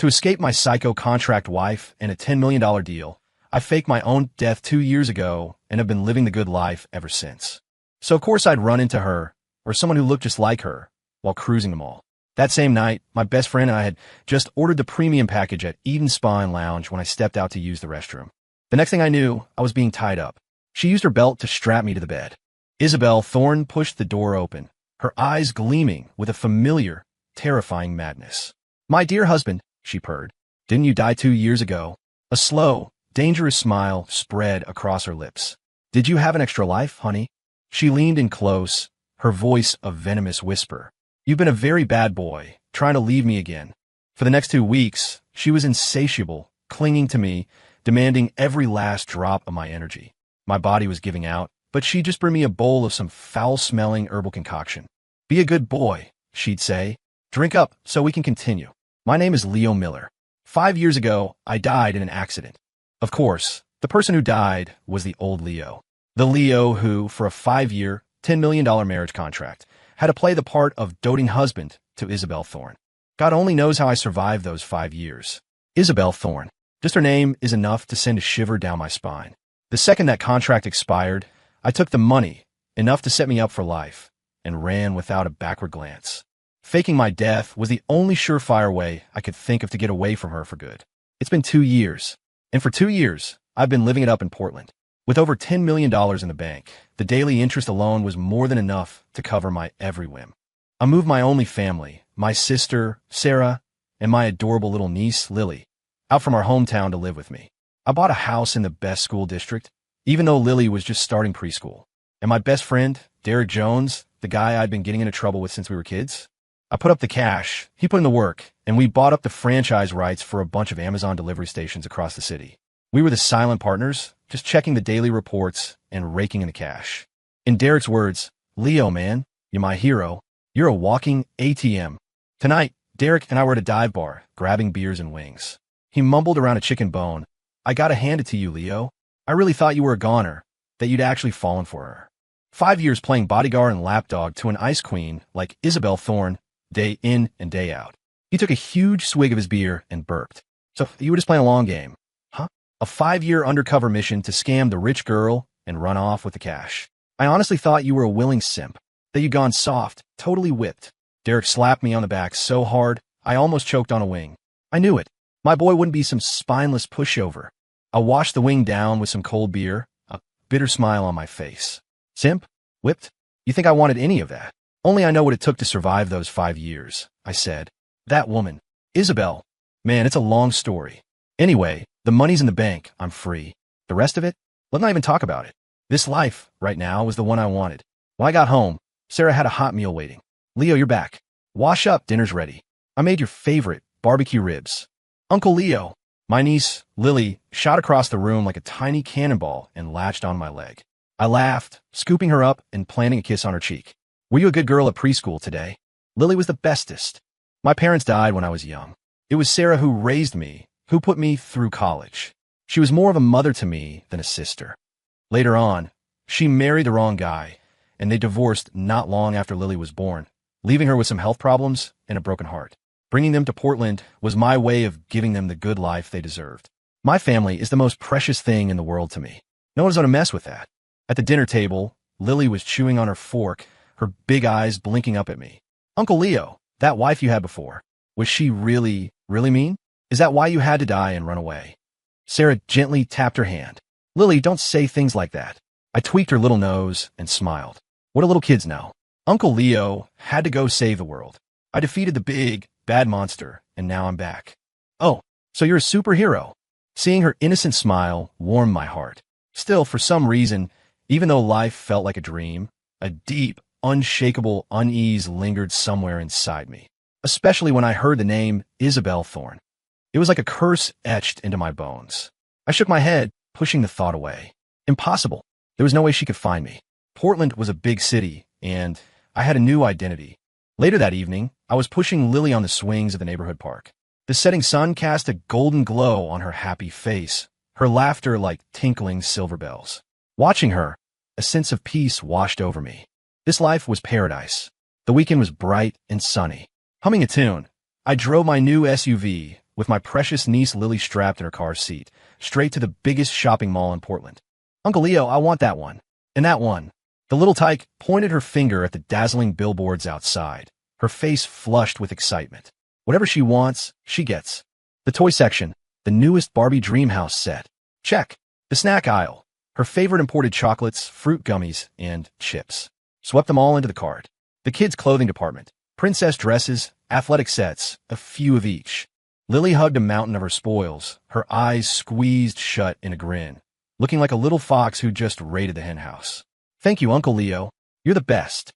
To escape my psycho contract wife and a $10 million deal, I faked my own death 2 years ago and have been living the good life ever since. So of course I'd run into her, or someone who looked just like her, while cruising the mall. That same night, my best friend and I had just ordered the premium package at Eden Spa and Lounge when I stepped out to use the restroom. The next thing I knew, I was being tied up. She used her belt to strap me to the bed. Isabel Thorne pushed the door open, her eyes gleaming with a familiar, terrifying madness. "My dear husband," she purred, "didn't you die 2 years ago?" A slow, dangerous smile spread across her lips. "Did you have an extra life, honey?" She leaned in close, her voice a venomous whisper. "You've been a very bad boy, trying to leave me again." For the next 2 weeks, she was insatiable, clinging to me, demanding every last drop of my energy. My body was giving out, but she'd just bring me a bowl of some foul-smelling herbal concoction. "Be a good boy," she'd say. "Drink up so we can continue. My name is Leo Miller. 5 years ago, I died in an accident." Of course, the person who died was the old Leo. The Leo who, for a 5-year, $10 million marriage contract, had to play the part of doting husband to Isabel Thorne. God only knows how I survived those 5 years. Isabel Thorne. Just her name is enough to send a shiver down my spine. The second that contract expired, I took the money, enough to set me up for life, and ran without a backward glance. Faking my death was the only surefire way I could think of to get away from her for good. It's been 2 years, and for 2 years, I've been living it up in Portland. With over $10 million in the bank, the daily interest alone was more than enough to cover my every whim. I moved my only family, my sister, Sarah, and my adorable little niece, Lily, out from our hometown to live with me. I bought a house in the best school district, even though Lily was just starting preschool. And my best friend, Derek Jones, the guy I'd been getting into trouble with since we were kids, I put up the cash, he put in the work, and we bought up the franchise rights for a bunch of Amazon delivery stations across the city. We were the silent partners, just checking the daily reports and raking in the cash. In Derek's words, "Leo, man, you're my hero. You're a walking ATM." Tonight, Derek and I were at a dive bar, grabbing beers and wings. He mumbled around a chicken bone. "I gotta hand it to you, Leo. I really thought you were a goner, that you'd actually fallen for her. 5 years playing bodyguard and lapdog to an ice queen like Isabel Thorne, day in and day out." He took a huge swig of his beer and burped. "So you were just playing a long game, huh? A 5-year undercover mission to scam the rich girl and run off with the cash. I honestly thought you were a willing simp, that you'd gone soft, totally whipped." Derek slapped me on the back so hard, I almost choked on a wing. I knew it. My boy wouldn't be some spineless pushover. I washed the wing down with some cold beer, a bitter smile on my face. "Simp? Whipped? You think I wanted any of that? Only I know what it took to survive those 5 years," I said. "That woman, Isabel. Man, it's a long story. Anyway, the money's in the bank. I'm free. The rest of it? Let's not even talk about it. This life, right now, was the one I wanted. When I got home, Sarah had a hot meal waiting. 'Leo, you're back. Wash up, dinner's ready. I made your favorite barbecue ribs.' Uncle Leo." My niece, Lily, shot across the room like a tiny cannonball and latched on my leg. I laughed, scooping her up and planting a kiss on her cheek. "Were you a good girl at preschool today?" Lily was the bestest. "My parents died when I was young. It was Sarah who raised me, who put me through college. She was more of a mother to me than a sister. Later on, she married the wrong guy, and they divorced not long after Lily was born, leaving her with some health problems and a broken heart. Bringing them to Portland was my way of giving them the good life they deserved. My family is the most precious thing in the world to me. No one's going to mess with that." At the dinner table, Lily was chewing on her fork, her big eyes blinking up at me. "Uncle Leo, that wife you had before, was she really, really mean? Is that why you had to die and run away?" Sarah gently tapped her hand. "Lily, don't say things like that." I tweaked her little nose and smiled. What do little kids know? Uncle Leo had to go save the world. I defeated the big, bad monster, and now I'm back. "Oh, so you're a superhero." Seeing her innocent smile warmed my heart. Still, for some reason, even though life felt like a dream, a deep, unshakable unease lingered somewhere inside me, especially when I heard the name Isabel Thorne. It was like a curse etched into my bones. I shook my head, pushing the thought away. Impossible. There was no way she could find me. Portland was a big city, and I had a new identity. Later that evening, I was pushing Lily on the swings of the neighborhood park. The setting sun cast a golden glow on her happy face, her laughter like tinkling silver bells. Watching her, a sense of peace washed over me. This life was paradise. The weekend was bright and sunny. Humming a tune, I drove my new SUV, with my precious niece Lily strapped in her car seat, straight to the biggest shopping mall in Portland. Uncle Leo, I want that one. And that one. The little tyke pointed her finger at the dazzling billboards outside, her face flushed with excitement. Whatever she wants, she gets. The toy section, the newest Barbie Dreamhouse set. Check. The snack aisle, her favorite imported chocolates, fruit gummies, and chips. Swept them all into the cart. The kids' clothing department, princess dresses, athletic sets, a few of each. Lily hugged a mountain of her spoils, her eyes squeezed shut in a grin, looking like a little fox who just raided the henhouse. Thank you, Uncle Leo. You're the best.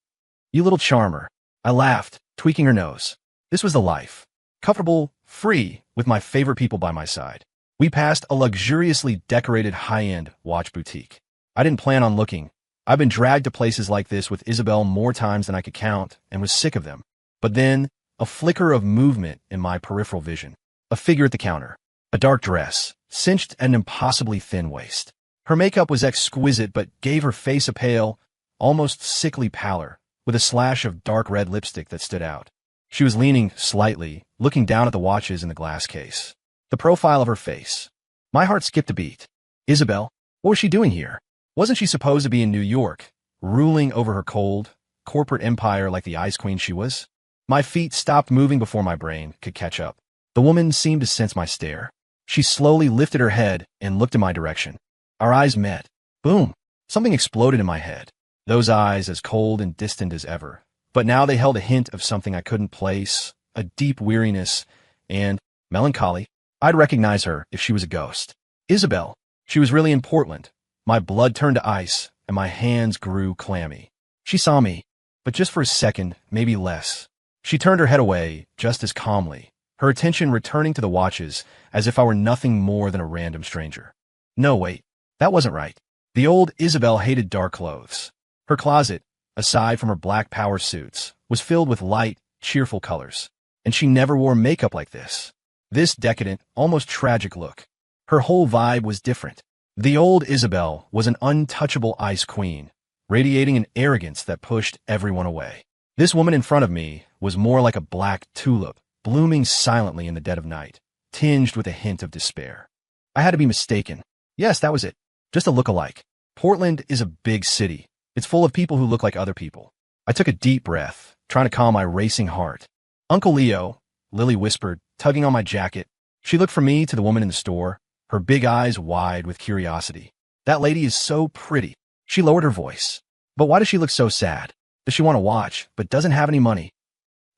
You little charmer. I laughed, tweaking her nose. This was the life. Comfortable, free, with my favorite people by my side. We passed a luxuriously decorated high-end watch boutique. I didn't plan on looking. I've been dragged to places like this with Isabel more times than I could count and was sick of them. But then, a flicker of movement in my peripheral vision. A figure at the counter. A dark dress, cinched at an impossibly thin waist. Her makeup was exquisite but gave her face a pale, almost sickly pallor, with a slash of dark red lipstick that stood out. She was leaning slightly, looking down at the watches in the glass case. The profile of her face. My heart skipped a beat. Isabel, what was she doing here? Wasn't she supposed to be in New York, ruling over her cold, corporate empire like the ice queen she was? My feet stopped moving before my brain could catch up. The woman seemed to sense my stare. She slowly lifted her head and looked in my direction. Our eyes met. Boom! Something exploded in my head. Those eyes as cold and distant as ever. But now they held a hint of something I couldn't place, a deep weariness, and melancholy. I'd recognize her if she was a ghost. Isabel. She was really in Portland. My blood turned to ice, and my hands grew clammy. She saw me, but just for a second, maybe less. She turned her head away, just as calmly, her attention returning to the watches as if I were nothing more than a random stranger. No, wait, that wasn't right. The old Isabel hated dark clothes. Her closet, aside from her black power suits, was filled with light, cheerful colors. And she never wore makeup like this. This decadent, almost tragic look. Her whole vibe was different. The old Isabel was an untouchable ice queen, radiating an arrogance that pushed everyone away. This woman in front of me was more like a black tulip, blooming silently in the dead of night, tinged with a hint of despair. I had to be mistaken. Yes, that was it. Just a look-alike. Portland is a big city. It's full of people who look like other people. I took a deep breath, trying to calm my racing heart. Uncle Leo, Lily whispered, tugging on my jacket. She looked from me to the woman in the store, her big eyes wide with curiosity. That lady is so pretty. She lowered her voice. But why does she look so sad? Does she want to watch, but doesn't have any money?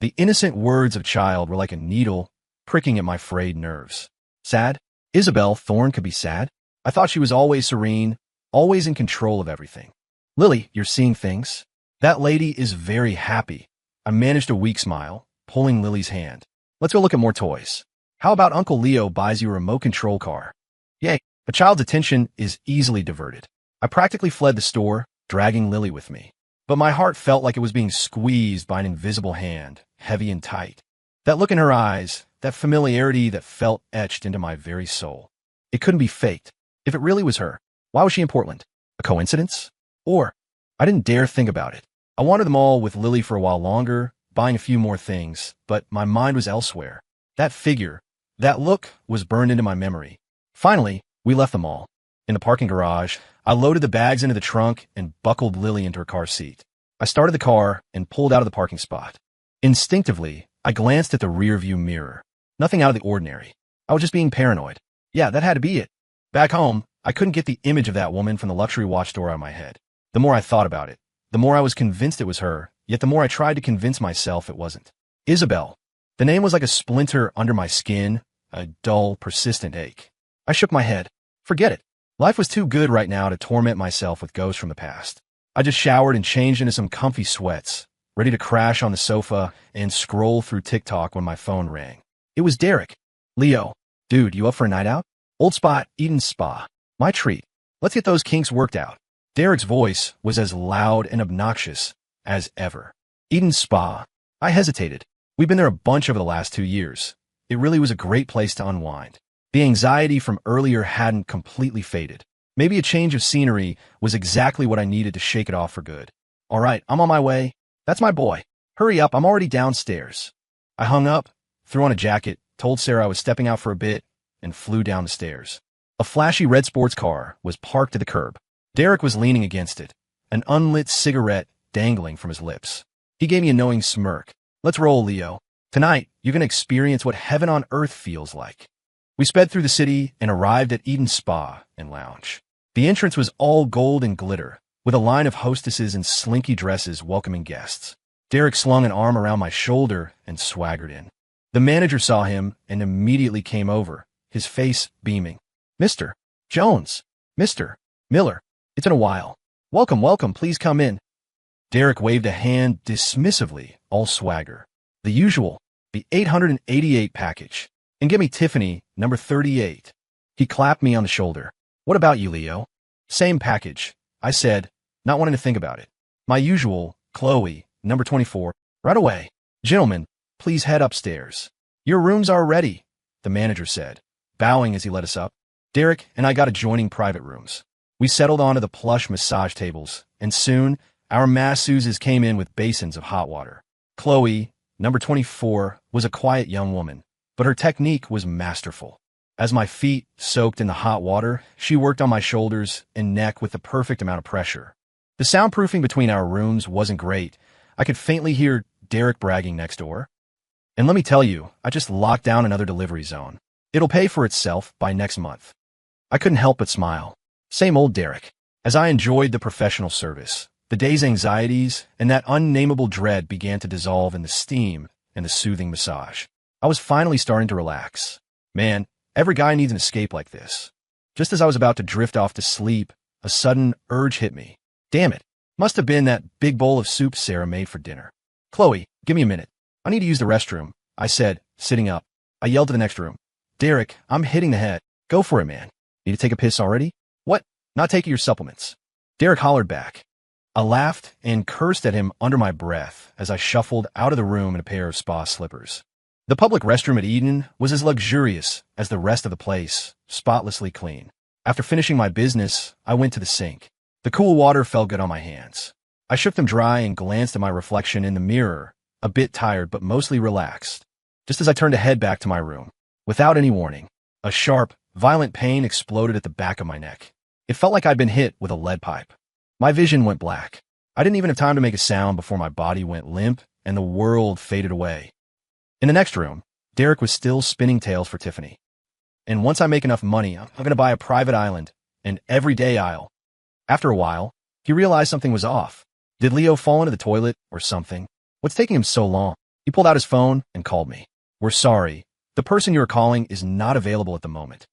The innocent words of a child were like a needle, pricking at my frayed nerves. Sad? Isabel Thorne could be sad? I thought she was always serene, always in control of everything. Lily, you're seeing things? That lady is very happy. I managed a weak smile, pulling Lily's hand. Let's go look at more toys. How about Uncle Leo buys you a remote control car? Yay, a child's attention is easily diverted. I practically fled the store, dragging Lily with me. But my heart felt like it was being squeezed by an invisible hand, heavy and tight. That look in her eyes, that familiarity that felt etched into my very soul. It couldn't be faked. If it really was her, why was she in Portland? A coincidence? Or, I didn't dare think about it. I wanted them all with Lily for a while longer, buying a few more things, but my mind was elsewhere. That figure, that look was burned into my memory. Finally, we left the mall. In the parking garage, I loaded the bags into the trunk and buckled Lily into her car seat. I started the car and pulled out of the parking spot. Instinctively, I glanced at the rearview mirror. Nothing out of the ordinary. I was just being paranoid. Yeah, that had to be it. Back home, I couldn't get the image of that woman from the luxury watch store out of my head. The more I thought about it, the more I was convinced it was her, yet the more I tried to convince myself it wasn't. Isabel. The name was like a splinter under my skin, a dull, persistent ache. I shook my head. Forget it. Life was too good right now to torment myself with ghosts from the past. I just showered and changed into some comfy sweats, ready to crash on the sofa and scroll through TikTok when my phone rang. It was Derek. Leo. Dude, you up for a night out? Old spot, Eden Spa. My treat. Let's get those kinks worked out. Derek's voice was as loud and obnoxious as ever. Eden Spa. I hesitated. We've been there a bunch over the last 2 years. It really was a great place to unwind. The anxiety from earlier hadn't completely faded. Maybe a change of scenery was exactly what I needed to shake it off for good. All right, I'm on my way. That's my boy. Hurry up, I'm already downstairs. I hung up, threw on a jacket, told Sarah I was stepping out for a bit, and flew down the stairs. A flashy red sports car was parked at the curb. Derek was leaning against it, an unlit cigarette dangling from his lips. He gave me a knowing smirk. "Let's roll, Leo. Tonight, you're going to experience what heaven on earth feels like." We sped through the city and arrived at Eden Spa and Lounge. The entrance was all gold and glitter, with a line of hostesses in slinky dresses welcoming guests. Derek slung an arm around my shoulder and swaggered in. The manager saw him and immediately came over, his face beaming. "Mr. Jones, Mr. Miller, it's been a while. Welcome, welcome, please come in." Derek waved a hand dismissively, all swagger. "The usual, the 888 package. And get me Tiffany, number 38. He clapped me on the shoulder. "What about you, Leo?" "Same package," I said, not wanting to think about it. "My usual, Chloe, number 24. Right away. Gentlemen, please head upstairs." "Your rooms are ready," the manager said, bowing as he led us up. Derek and I got adjoining private rooms. We settled onto the plush massage tables, and soon our masseuses came in with basins of hot water. Chloe, number 24, was a quiet young woman, but her technique was masterful. As my feet soaked in the hot water, she worked on my shoulders and neck with the perfect amount of pressure. The soundproofing between our rooms wasn't great. I could faintly hear Derek bragging next door. And let me tell you, I just locked down another delivery zone. It'll pay for itself by next month. I couldn't help but smile. Same old Derek. As I enjoyed the professional service, the day's anxieties and that unnameable dread began to dissolve in the steam and the soothing massage. I was finally starting to relax. Man, every guy needs an escape like this. Just as I was about to drift off to sleep, a sudden urge hit me. Damn it. Must have been that big bowl of soup Sarah made for dinner. "Chloe, give me a minute. I need to use the restroom," I said, sitting up. I yelled to the next room. "Derek, I'm hitting the head. Go for it, man. Need to take a piss already?" "What? Not taking your supplements." Derek hollered back. I laughed and cursed at him under my breath as I shuffled out of the room in a pair of spa slippers. The public restroom at Eden was as luxurious as the rest of the place, spotlessly clean. After finishing my business, I went to the sink. The cool water felt good on my hands. I shook them dry and glanced at my reflection in the mirror, a bit tired but mostly relaxed. Just as I turned to head back to my room, without any warning, a sharp, violent pain exploded at the back of my neck. It felt like I'd been hit with a lead pipe. My vision went black. I didn't even have time to make a sound before my body went limp and the world faded away. In the next room, Derek was still spinning tales for Tiffany. "And once I make enough money, I'm going to buy a private island, an everyday isle." After a while, he realized something was off. Did Leo fall into the toilet or something? What's taking him so long? He pulled out his phone and called me. "We're sorry. The person you are calling is not available at the moment."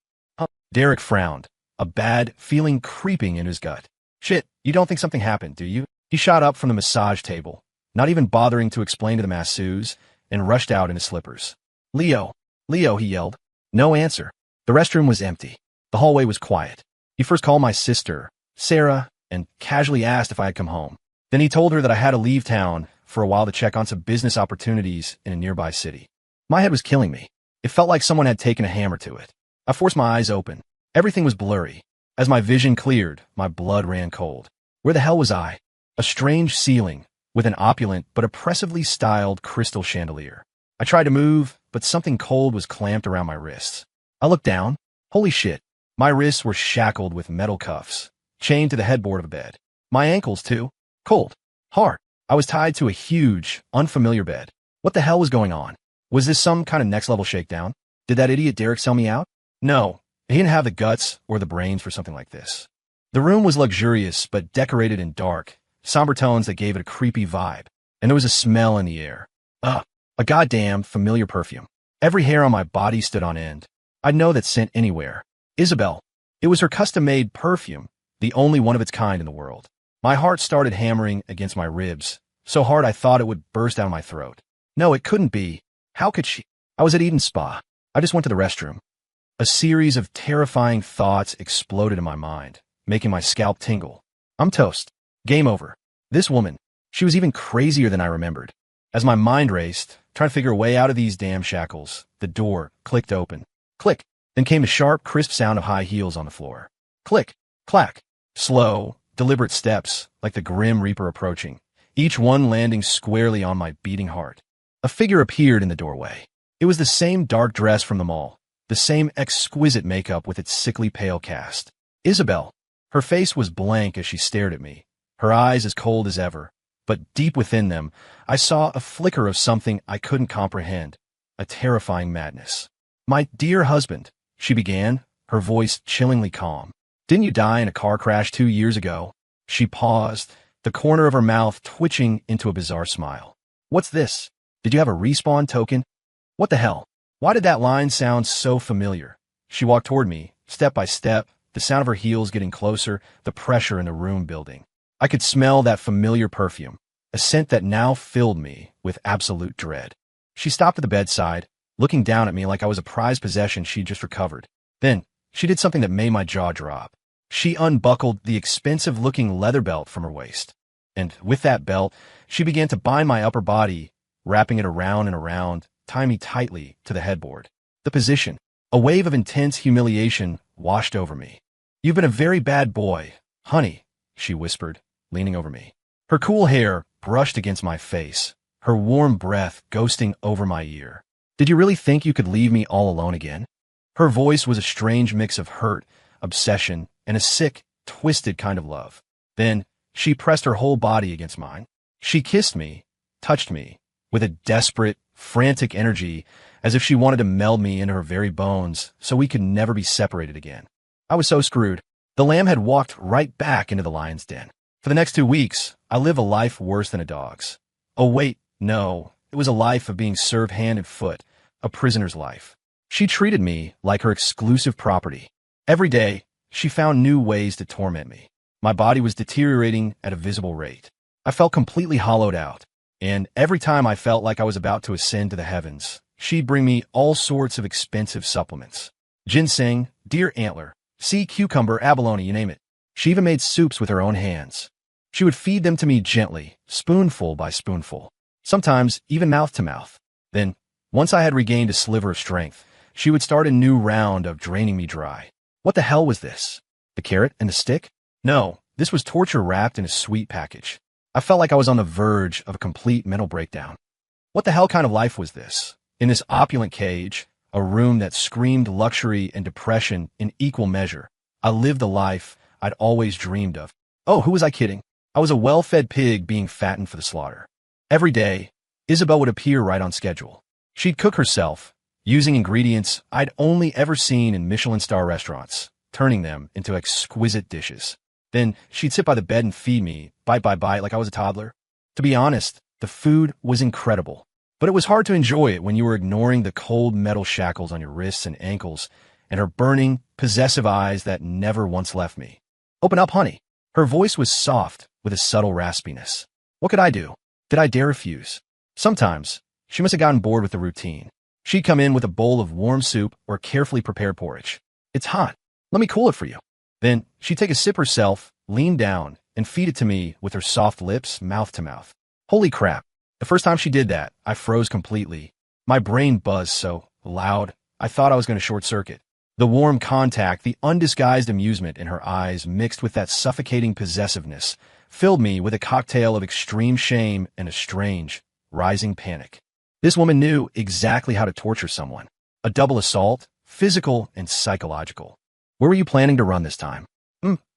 Derek frowned, a bad feeling creeping in his gut. "Shit, you don't think something happened, do you?" He shot up from the massage table, not even bothering to explain to the masseuse, and rushed out in his slippers. "Leo, Leo," he yelled. No answer. The restroom was empty. The hallway was quiet. He first called my sister, Sarah, and casually asked if I had come home. Then he told her that I had to leave town for a while to check on some business opportunities in a nearby city. My head was killing me. It felt like someone had taken a hammer to it. I forced my eyes open. Everything was blurry. As my vision cleared, my blood ran cold. Where the hell was I? A strange ceiling, with an opulent but oppressively styled crystal chandelier. I tried to move, but something cold was clamped around my wrists. I looked down. Holy shit. My wrists were shackled with metal cuffs, chained to the headboard of a bed. My ankles, too. Cold. Hard. I was tied to a huge, unfamiliar bed. What the hell was going on? Was this some kind of next-level shakedown? Did that idiot Derek sell me out? No, he didn't have the guts or the brains for something like this. The room was luxurious, but decorated in dark, somber tones that gave it a creepy vibe, and there was a smell in the air. A goddamn familiar perfume. Every hair on my body stood on end. I'd know that scent anywhere. Isabel. It was her custom-made perfume, the only one of its kind in the world. My heart started hammering against my ribs, so hard I thought it would burst down my throat. No, it couldn't be. How could she? I was at Eden Spa. I just went to the restroom. A series of terrifying thoughts exploded in my mind, making my scalp tingle. I'm toast. Game over. This woman, she was even crazier than I remembered. As my mind raced, trying to figure a way out of these damn shackles, the door clicked open. Click. Then came the sharp, crisp sound of high heels on the floor. Click. Clack. Slow, deliberate steps, like the Grim Reaper approaching, each one landing squarely on my beating heart. A figure appeared in the doorway. It was the same dark dress from the mall, the same exquisite makeup with its sickly pale cast. Isabel. Her face was blank as she stared at me, her eyes as cold as ever, but deep within them, I saw a flicker of something I couldn't comprehend, a terrifying madness. "My dear husband," she began, her voice chillingly calm. "Didn't you die in a car crash 2 years ago?" She paused, the corner of her mouth twitching into a bizarre smile. "What's this? Did you have a respawn token? What the hell? Why did that line sound so familiar?" She walked toward me, step by step, the sound of her heels getting closer, the pressure in the room building. I could smell that familiar perfume, a scent that now filled me with absolute dread. She stopped at the bedside, looking down at me like I was a prized possession she'd just recovered. Then, she did something that made my jaw drop. She unbuckled the expensive-looking leather belt from her waist. And with that belt, she began to bind my upper body, wrapping it around and around, tying me tightly to the headboard. The position. A wave of intense humiliation washed over me. "You've been a very bad boy, honey," she whispered, leaning over me. Her cool hair brushed against my face, her warm breath ghosting over my ear. "Did you really think you could leave me all alone again?" Her voice was a strange mix of hurt, obsession, and a sick, twisted kind of love. Then, she pressed her whole body against mine. She kissed me, touched me, with a desperate, frantic energy, as if she wanted to meld me into her very bones so we could never be separated again. I was so screwed. The lamb had walked right back into the lion's den. For the next 2 weeks, I lived a life worse than a dog's. Oh wait, no, it was a life of being served hand and foot, a prisoner's life. She treated me like her exclusive property. Every day, she found new ways to torment me. My body was deteriorating at a visible rate. I felt completely hollowed out, and every time I felt like I was about to ascend to the heavens, she'd bring me all sorts of expensive supplements. Ginseng, deer antler, sea cucumber, abalone, you name it. She even made soups with her own hands. She would feed them to me gently, spoonful by spoonful, sometimes even mouth to mouth. Then, once I had regained a sliver of strength, she would start a new round of draining me dry. What the hell was this? The carrot and the stick? No, this was torture wrapped in a sweet package. I felt like I was on the verge of a complete mental breakdown. What the hell kind of life was this? In this opulent cage, a room that screamed luxury and depression in equal measure, I lived the life I'd always dreamed of. Oh, who was I kidding? I was a well-fed pig being fattened for the slaughter. Every day, Isabel would appear right on schedule. She'd cook herself, using ingredients I'd only ever seen in Michelin-star restaurants, turning them into exquisite dishes. Then she'd sit by the bed and feed me, bite by bite, like I was a toddler. To be honest, the food was incredible, but it was hard to enjoy it when you were ignoring the cold metal shackles on your wrists and ankles and her burning, possessive eyes that never once left me. "Open up, honey." Her voice was soft with a subtle raspiness. What could I do? Did I dare refuse? Sometimes, she must have gotten bored with the routine. She'd come in with a bowl of warm soup or carefully prepared porridge. "It's hot. Let me cool it for you." Then, she'd take a sip herself, lean down, and feed it to me with her soft lips, mouth to mouth. Holy crap. The first time she did that, I froze completely. My brain buzzed so loud, I thought I was going to short circuit. The warm contact, the undisguised amusement in her eyes mixed with that suffocating possessiveness filled me with a cocktail of extreme shame and a strange, rising panic. This woman knew exactly how to torture someone. A double assault, physical and psychological. "Where were you planning to run this time?"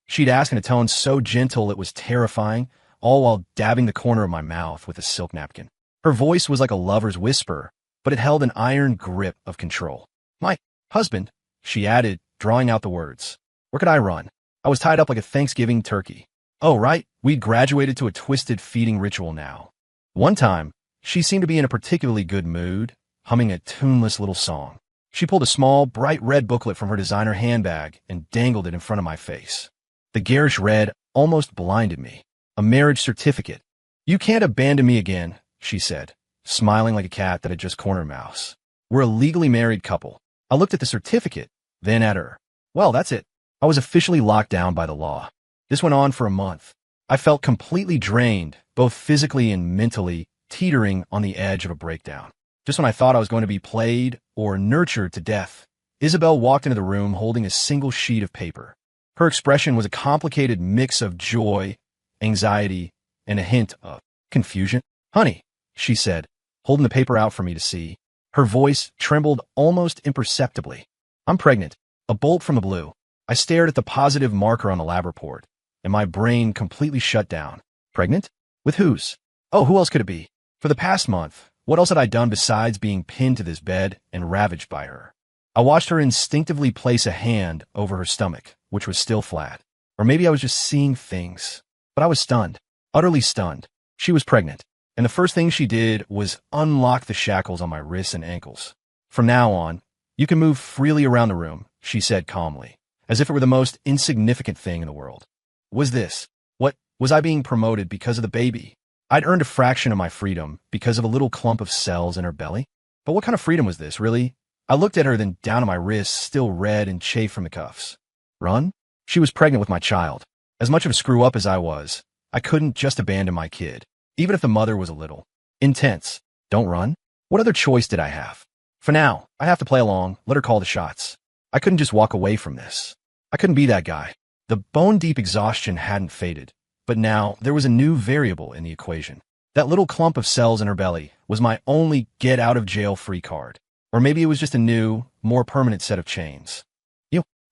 She'd ask in a tone so gentle it was terrifying, all while dabbing the corner of my mouth with a silk napkin. Her voice was like a lover's whisper, but it held an iron grip of control. "My husband," she added, drawing out the words. "Where could I run? I was tied up like a Thanksgiving turkey." Oh, right, we'd graduated to a twisted feeding ritual now. One time, she seemed to be in a particularly good mood, humming a tuneless little song. She pulled a small, bright red booklet from her designer handbag and dangled it in front of my face. The garish red almost blinded me. A marriage certificate. "You can't abandon me again," she said, smiling like a cat that had just cornered a mouse. "We're a legally married couple." I looked at the certificate, then at her. Well, that's it. I was officially locked down by the law. This went on for a month. I felt completely drained, both physically and mentally, teetering on the edge of a breakdown. Just when I thought I was going to be played or nurtured to death, Isabel walked into the room holding a single sheet of paper. Her expression was a complicated mix of joy, anxiety, and a hint of confusion. "Honey," she said, holding the paper out for me to see. Her voice trembled almost imperceptibly. I'm pregnant. A bolt from the blue. I stared at the positive marker on the lab report, and my brain completely shut down. Pregnant? With whose? Oh, who else could it be? For the past month, what else had I done besides being pinned to this bed and ravaged by her? I watched her instinctively place a hand over her stomach, which was still flat. Or maybe I was just seeing things. But I was stunned. Utterly stunned. She was pregnant. And the first thing she did was unlock the shackles on my wrists and ankles. From now on, you can move freely around the room, she said calmly, as if it were the most insignificant thing in the world. Was this? What, was I being promoted because of the baby? I'd earned a fraction of my freedom because of a little clump of cells in her belly? But what kind of freedom was this, really? I looked at her, then down at my wrists, still red and chafed from the cuffs. Run? She was pregnant with my child. As much of a screw-up as I was, I couldn't just abandon my kid, even if the mother was a little intense. Don't run? What other choice did I have? For now, I'd have to play along, let her call the shots. I couldn't just walk away from this. I couldn't be that guy. The bone-deep exhaustion hadn't faded, but now there was a new variable in the equation. That little clump of cells in her belly was my only get-out-of-jail-free card. Or maybe it was just a new, more permanent set of chains.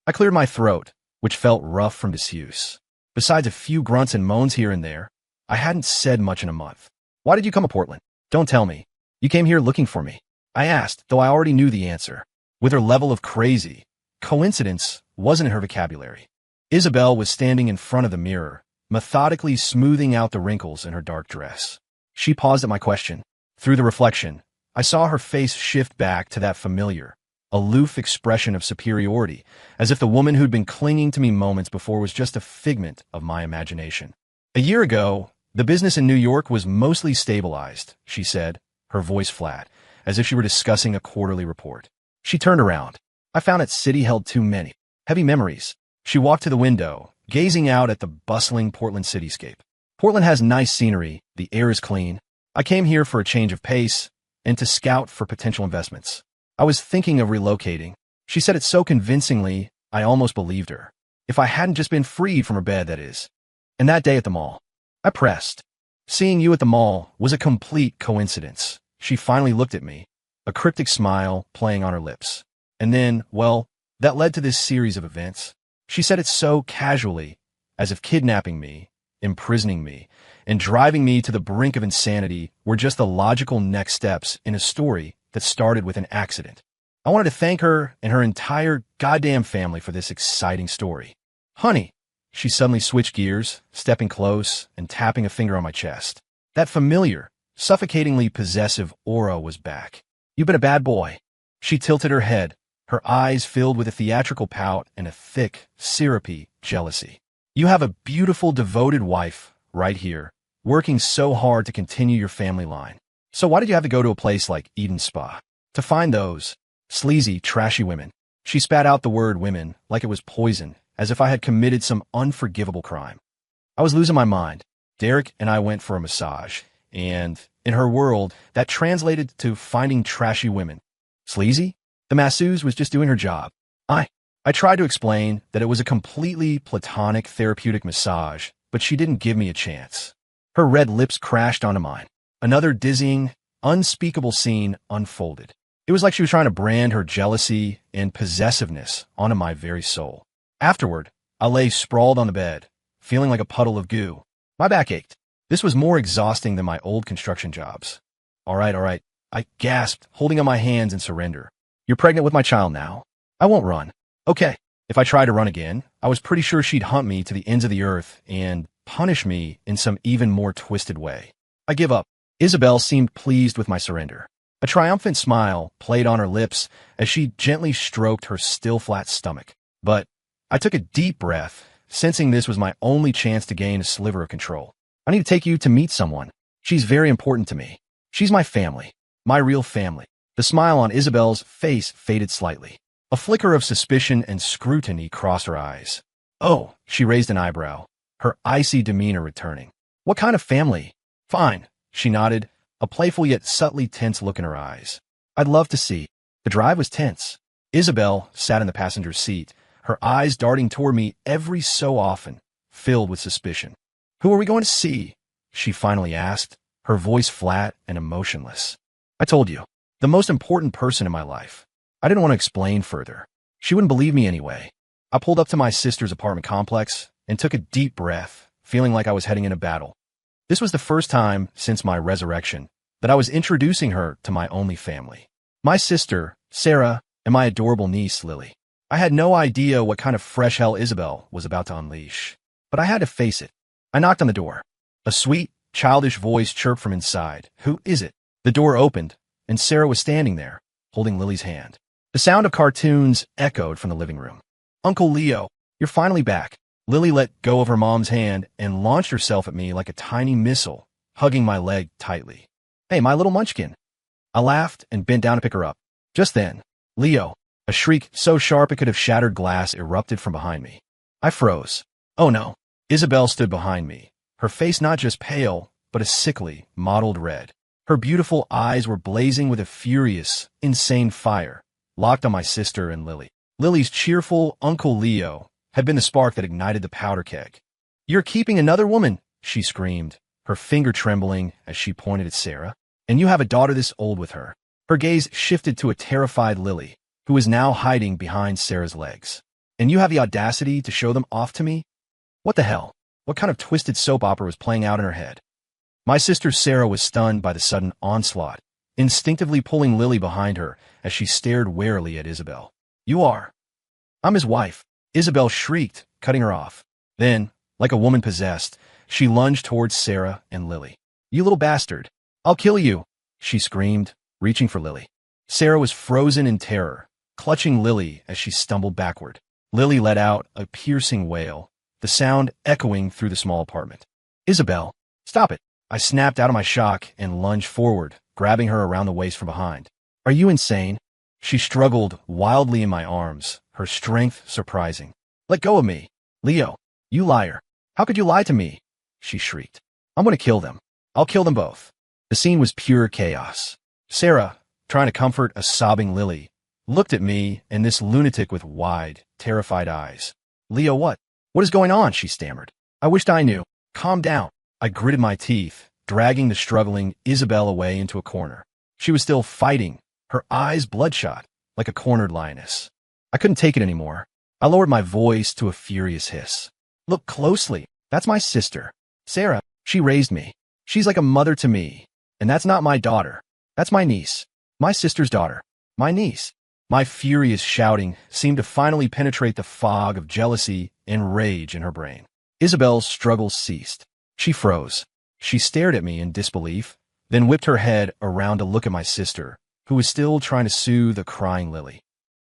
I cleared my throat, which felt rough from disuse. Besides a few grunts and moans here and there, I hadn't said much in a month. Why did you come to Portland? Don't tell me. You came here looking for me. I asked, though I already knew the answer. With her level of crazy, coincidence wasn't in her vocabulary. Isabel was standing in front of the mirror, methodically smoothing out the wrinkles in her dark dress. She paused at my question. Through the reflection, I saw her face shift back to that familiar, aloof expression of superiority, as if the woman who'd been clinging to me moments before was just a figment of my imagination. A year ago, the business in New York was mostly stabilized, she said, her voice flat, as if she were discussing a quarterly report. She turned around. I found that city held too many heavy memories. She walked to the window, gazing out at the bustling Portland cityscape. Portland has nice scenery, the air is clean. I came here for a change of pace and to scout for potential investments. I was thinking of relocating. She said it so convincingly, I almost believed her. If I hadn't just been freed from her bed, that is. And that day at the mall, I pressed. Seeing you at the mall was a complete coincidence. She finally looked at me, a cryptic smile playing on her lips. And then, well, that led to this series of events. She said it so casually, as if kidnapping me, imprisoning me, and driving me to the brink of insanity were just the logical next steps in a story that started with an accident. I wanted to thank her and her entire goddamn family for this exciting story. Honey, she suddenly switched gears, stepping close and tapping a finger on my chest. That familiar, suffocatingly possessive aura was back. You've been a bad boy. She tilted her head, her eyes filled with a theatrical pout and a thick, syrupy jealousy. You have a beautiful, devoted wife right here, working so hard to continue your family line. So why did you have to go to a place like Eden Spa? To find those sleazy, trashy women. She spat out the word women like it was poison, as if I had committed some unforgivable crime. I was losing my mind. Derek and I went for a massage, and, in her world, that translated to finding trashy women. Sleazy? The masseuse was just doing her job. I tried to explain that it was a completely platonic therapeutic massage, but she didn't give me a chance. Her red lips crashed onto mine. Another dizzying, unspeakable scene unfolded. It was like she was trying to brand her jealousy and possessiveness onto my very soul. Afterward, I lay sprawled on the bed, feeling like a puddle of goo. My back ached. This was more exhausting than my old construction jobs. All right, I gasped, holding up my hands in surrender. You're pregnant with my child now. I won't run. Okay. If I tried to run again, I was pretty sure she'd hunt me to the ends of the earth and punish me in some even more twisted way. I give up. Isabel seemed pleased with my surrender. A triumphant smile played on her lips as she gently stroked her still flat stomach. But I took a deep breath, sensing this was my only chance to gain a sliver of control. I need to take you to meet someone. She's very important to me. She's my family. My real family. The smile on Isabel's face faded slightly. A flicker of suspicion and scrutiny crossed her eyes. Oh, she raised an eyebrow, her icy demeanor returning. What kind of family? Fine, she nodded, a playful yet subtly tense look in her eyes. I'd love to see. The drive was tense. Isabel sat in the passenger's seat, her eyes darting toward me every so often, filled with suspicion. Who are we going to see? She finally asked, her voice flat and emotionless. I told you. The most important person in my life. I didn't want to explain further. She wouldn't believe me anyway. I pulled up to my sister's apartment complex and took a deep breath, feeling like I was heading into battle. This was the first time since my resurrection that I was introducing her to my only family. My sister, Sarah, and my adorable niece, Lily. I had no idea what kind of fresh hell Isabel was about to unleash, but I had to face it. I knocked on the door. A sweet, childish voice chirped from inside. "Who is it?" The door opened, and Sarah was standing there, holding Lily's hand. The sound of cartoons echoed from the living room. "Uncle Leo, you're finally back." Lily let go of her mom's hand and launched herself at me like a tiny missile, hugging my leg tightly. "Hey, my little munchkin." I laughed and bent down to pick her up. Just then, "Leo," a shriek so sharp it could have shattered glass erupted from behind me. I froze. Oh no. Isabel stood behind me, her face not just pale, but a sickly, mottled red. Her beautiful eyes were blazing with a furious, insane fire, locked on my sister and Lily. Lily's cheerful Uncle Leo had been the spark that ignited the powder keg. "You're keeping another woman," she screamed, her finger trembling as she pointed at Sarah. "And you have a daughter this old with her." Her gaze shifted to a terrified Lily, who was now hiding behind Sarah's legs. "And you have the audacity to show them off to me?" What the hell? What kind of twisted soap opera was playing out in her head? My sister Sarah was stunned by the sudden onslaught, instinctively pulling Lily behind her as she stared warily at Isabel. "You are." "I'm his wife," Isabel shrieked, cutting her off. Then, like a woman possessed, she lunged towards Sarah and Lily. "You little bastard. I'll kill you," she screamed, reaching for Lily. Sarah was frozen in terror, clutching Lily as she stumbled backward. Lily let out a piercing wail, the sound echoing through the small apartment. "Isabel, stop it." I snapped out of my shock and lunged forward, grabbing her around the waist from behind. "Are you insane?" She struggled wildly in my arms, her strength surprising. "Let go of me. Leo, you liar. How could you lie to me?" she shrieked. "I'm going to kill them. I'll kill them both." The scene was pure chaos. Sarah, trying to comfort a sobbing Lily, looked at me and this lunatic with wide, terrified eyes. "Leo, what? What is going on?" she stammered. "I wished I knew." "Calm down." I gritted my teeth, dragging the struggling Isabel away into a corner. She was still fighting, her eyes bloodshot, like a cornered lioness. I couldn't take it anymore. I lowered my voice to a furious hiss. "Look closely. That's my sister. Sarah, she raised me. She's like a mother to me. And that's not my daughter. That's my niece. My sister's daughter. My niece." My furious shouting seemed to finally penetrate the fog of jealousy and rage in her brain. Isabel's struggles ceased. She froze. She stared at me in disbelief, then whipped her head around to look at my sister, who was still trying to soothe a crying Lily.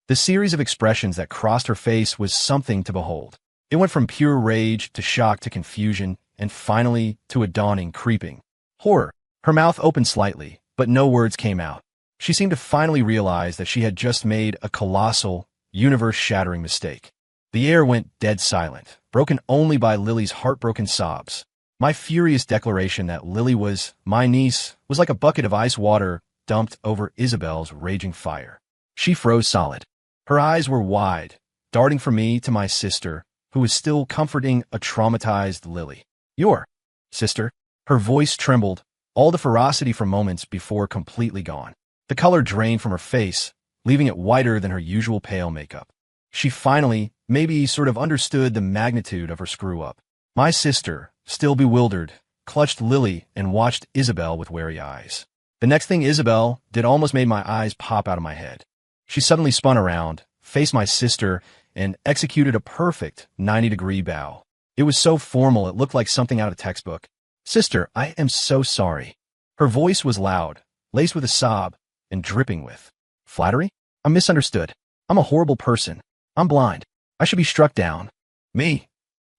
The series of expressions that crossed her face was something to behold. It went from pure rage to shock to confusion, and finally to a dawning, creeping horror. Her mouth opened slightly, but no words came out. She seemed to finally realize that she had just made a colossal, universe-shattering mistake. The air went dead silent, broken only by Lily's heartbroken sobs. My furious declaration that Lily was my niece was like a bucket of ice water dumped over Isabel's raging fire. She froze solid. Her eyes were wide, darting from me to my sister, who was still comforting a traumatized Lily. "Your sister?" Her voice trembled, all the ferocity from moments before completely gone. The color drained from her face, leaving it whiter than her usual pale makeup. She finally, maybe sort of understood the magnitude of her screw-up. My sister, still bewildered, clutched Lily and watched Isabel with wary eyes. The next thing Isabel did almost made my eyes pop out of my head. She suddenly spun around, faced my sister, and executed a perfect 90-degree bow. It was so formal it looked like something out of a textbook. "Sister, I am so sorry." Her voice was loud, laced with a sob, and dripping with flattery. "I'm misunderstood. I'm a horrible person. I'm blind. I should be struck down." "Me?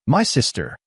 My sister?"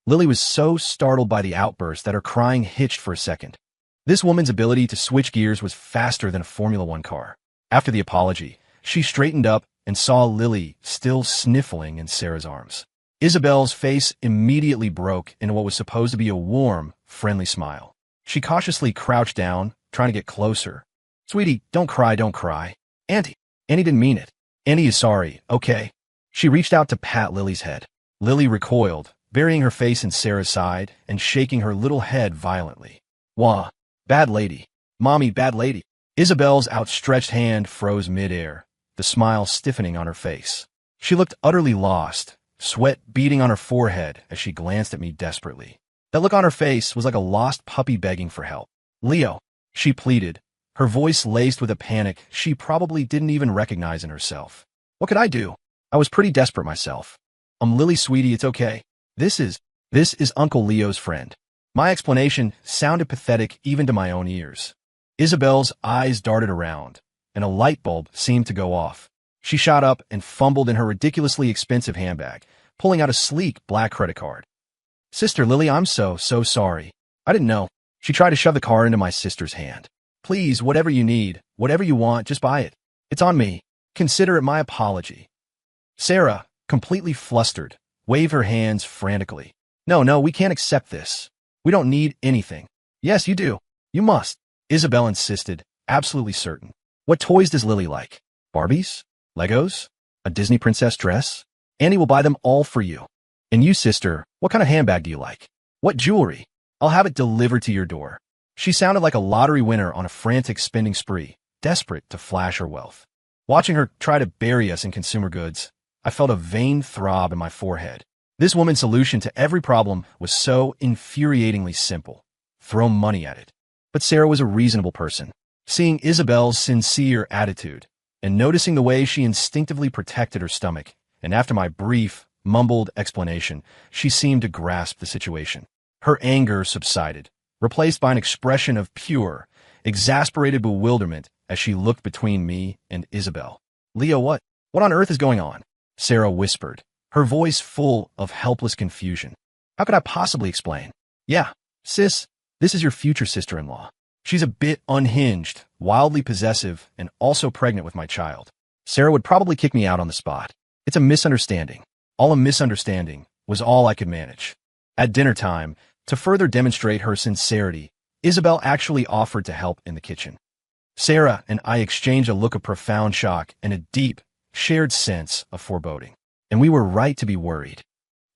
Lily was so startled by the outburst that her crying hitched for a second. This woman's ability to switch gears was faster than a Formula One car. After the apology, she straightened up and saw Lily still sniffling in Sarah's arms. Isabel's face immediately broke into what was supposed to be a warm, friendly smile. She cautiously crouched down, trying to get closer. "Sweetie, don't cry, don't cry. Auntie didn't mean it. Auntie is sorry, okay?" She reached out to pat Lily's head. Lily recoiled, burying her face in Sarah's side and shaking her little head violently. "Wah, bad lady. Mommy, bad lady." Isabel's outstretched hand froze midair, the smile stiffening on her face. She looked utterly lost, sweat beading on her forehead as she glanced at me desperately. That look on her face was like a lost puppy begging for help. "Leo," she pleaded, her voice laced with a panic she probably didn't even recognize in herself. What could I do? I was pretty desperate myself. Lily, sweetie, it's okay. This is Uncle Leo's friend." My explanation sounded pathetic even to my own ears. Isabel's eyes darted around, and a light bulb seemed to go off. She shot up and fumbled in her ridiculously expensive handbag, pulling out a sleek black credit card. "Sister Lily, I'm so sorry. I didn't know." She tried to shove the card into my sister's hand. "Please, whatever you need, whatever you want, just buy it. It's on me. Consider it my apology." Sarah, completely flustered, waved her hands frantically. No, we can't accept this. We don't need anything." "Yes, you do. You must," Isabel insisted, absolutely certain. "What toys does Lily like? Barbies? Legos? A Disney princess dress? Annie will buy them all for you. And you, sister, what kind of handbag do you like? What jewelry? I'll have it delivered to your door." She sounded like a lottery winner on a frantic spending spree, desperate to flash her wealth. Watching her try to bury us in consumer goods, I felt a vain throb in my forehead. This woman's solution to every problem was so infuriatingly simple. Throw money at it. But Sarah was a reasonable person. Seeing Isabel's sincere attitude, and noticing the way she instinctively protected her stomach, and after my brief, mumbled explanation, she seemed to grasp the situation. Her anger subsided, replaced by an expression of pure, exasperated bewilderment as she looked between me and Isabel. "Leo, what on earth is going on?" Sarah whispered, her voice full of helpless confusion. "How could I possibly explain?" "Yeah, sis, this is your future sister-in-law. She's a bit unhinged, wildly possessive, and also pregnant with my child. Sarah would probably kick me out on the spot. It's a misunderstanding. All a misunderstanding was all I could manage." At dinner time, to further demonstrate her sincerity, Isabel actually offered to help in the kitchen. Sarah and I exchanged a look of profound shock and a deep, shared sense of foreboding. And we were right to be worried.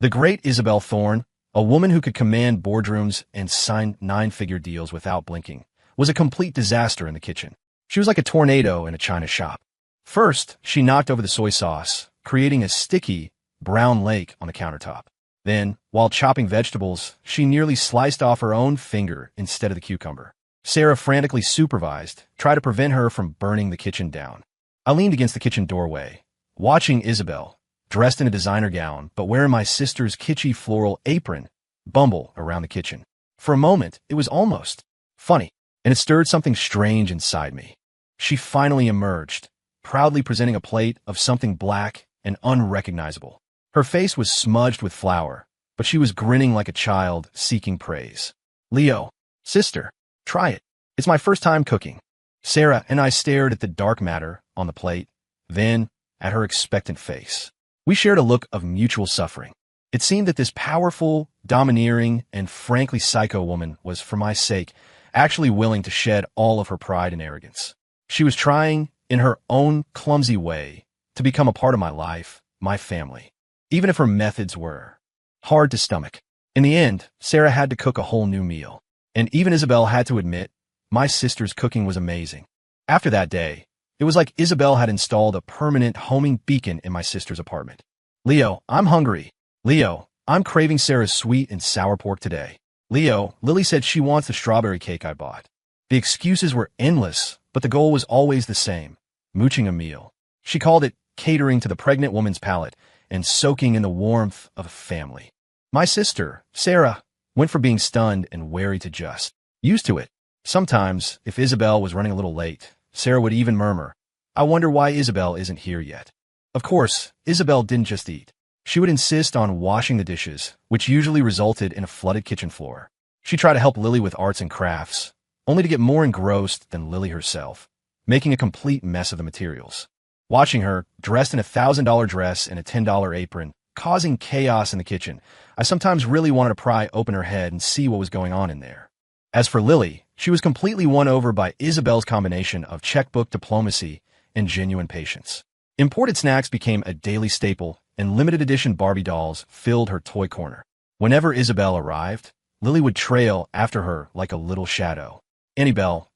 The great Isabel Thorne, a woman who could command boardrooms and sign nine-figure deals without blinking, was a complete disaster in the kitchen. She was like a tornado in a china shop. First, she knocked over the soy sauce, creating a sticky, brown lake on the countertop. Then, while chopping vegetables, she nearly sliced off her own finger instead of the cucumber. Sarah frantically supervised, tried to prevent her from burning the kitchen down. I leaned against the kitchen doorway, watching Isabel, dressed in a designer gown but wearing my sister's kitschy floral apron, bumble around the kitchen. For a moment, it was almost funny, and it stirred something strange inside me. She finally emerged, proudly presenting a plate of something black and unrecognizable. Her face was smudged with flour, but she was grinning like a child seeking praise. "Leo, sister, try it. It's my first time cooking." Sarah and I stared at the dark matter on the plate, then at her expectant face. We shared a look of mutual suffering. It seemed that this powerful, domineering, and frankly psycho woman was, for my sake, actually willing to shed all of her pride and arrogance. She was trying, in her own clumsy way, to become a part of my life, my family, even if her methods were hard to stomach. In the end, Sarah had to cook a whole new meal. And even Isabel had to admit, my sister's cooking was amazing. After that day, it was like Isabel had installed a permanent homing beacon in my sister's apartment. "Leo, I'm hungry. Leo, I'm craving Sarah's sweet and sour pork today. Leo, Lily said she wants the strawberry cake I bought." The excuses were endless, but the goal was always the same, mooching a meal. She called it catering to the pregnant woman's palate and soaking in the warmth of a family. My sister, Sarah, went from being stunned and wary to just used to it. Sometimes, if Isabel was running a little late, Sarah would even murmur, "I wonder why Isabel isn't here yet." Of course, Isabel didn't just eat. She would insist on washing the dishes, which usually resulted in a flooded kitchen floor. She tried to help Lily with arts and crafts, only to get more engrossed than Lily herself, making a complete mess of the materials. Watching her, dressed in a $1,000 dress and a $10 apron, causing chaos in the kitchen, I sometimes really wanted to pry open her head and see what was going on in there. As for Lily, she was completely won over by Isabel's combination of checkbook diplomacy and genuine patience. Imported snacks became a daily staple, and limited edition Barbie dolls filled her toy corner. Whenever Isabel arrived, Lily would trail after her like a little shadow. Annabelle,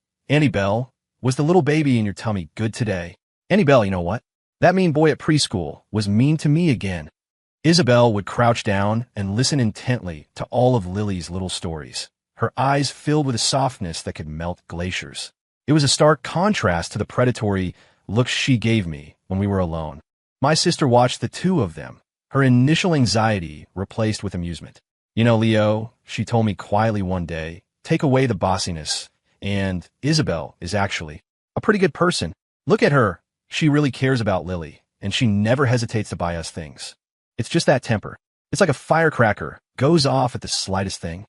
was the little baby in your tummy good today? Annabelle, you know what? That mean boy at preschool was mean to me again. Isabel would crouch down and listen intently to all of Lily's little stories, her eyes filled with a softness that could melt glaciers. It was a stark contrast to the predatory looks she gave me when we were alone. My sister watched the two of them, her initial anxiety replaced with amusement. You know, Leo, she told me quietly one day, take away the bossiness, and Isabel is actually a pretty good person. Look at her. She really cares about Lily, and she never hesitates to buy us things. It's just that temper. It's like a firecracker, goes off at the slightest thing.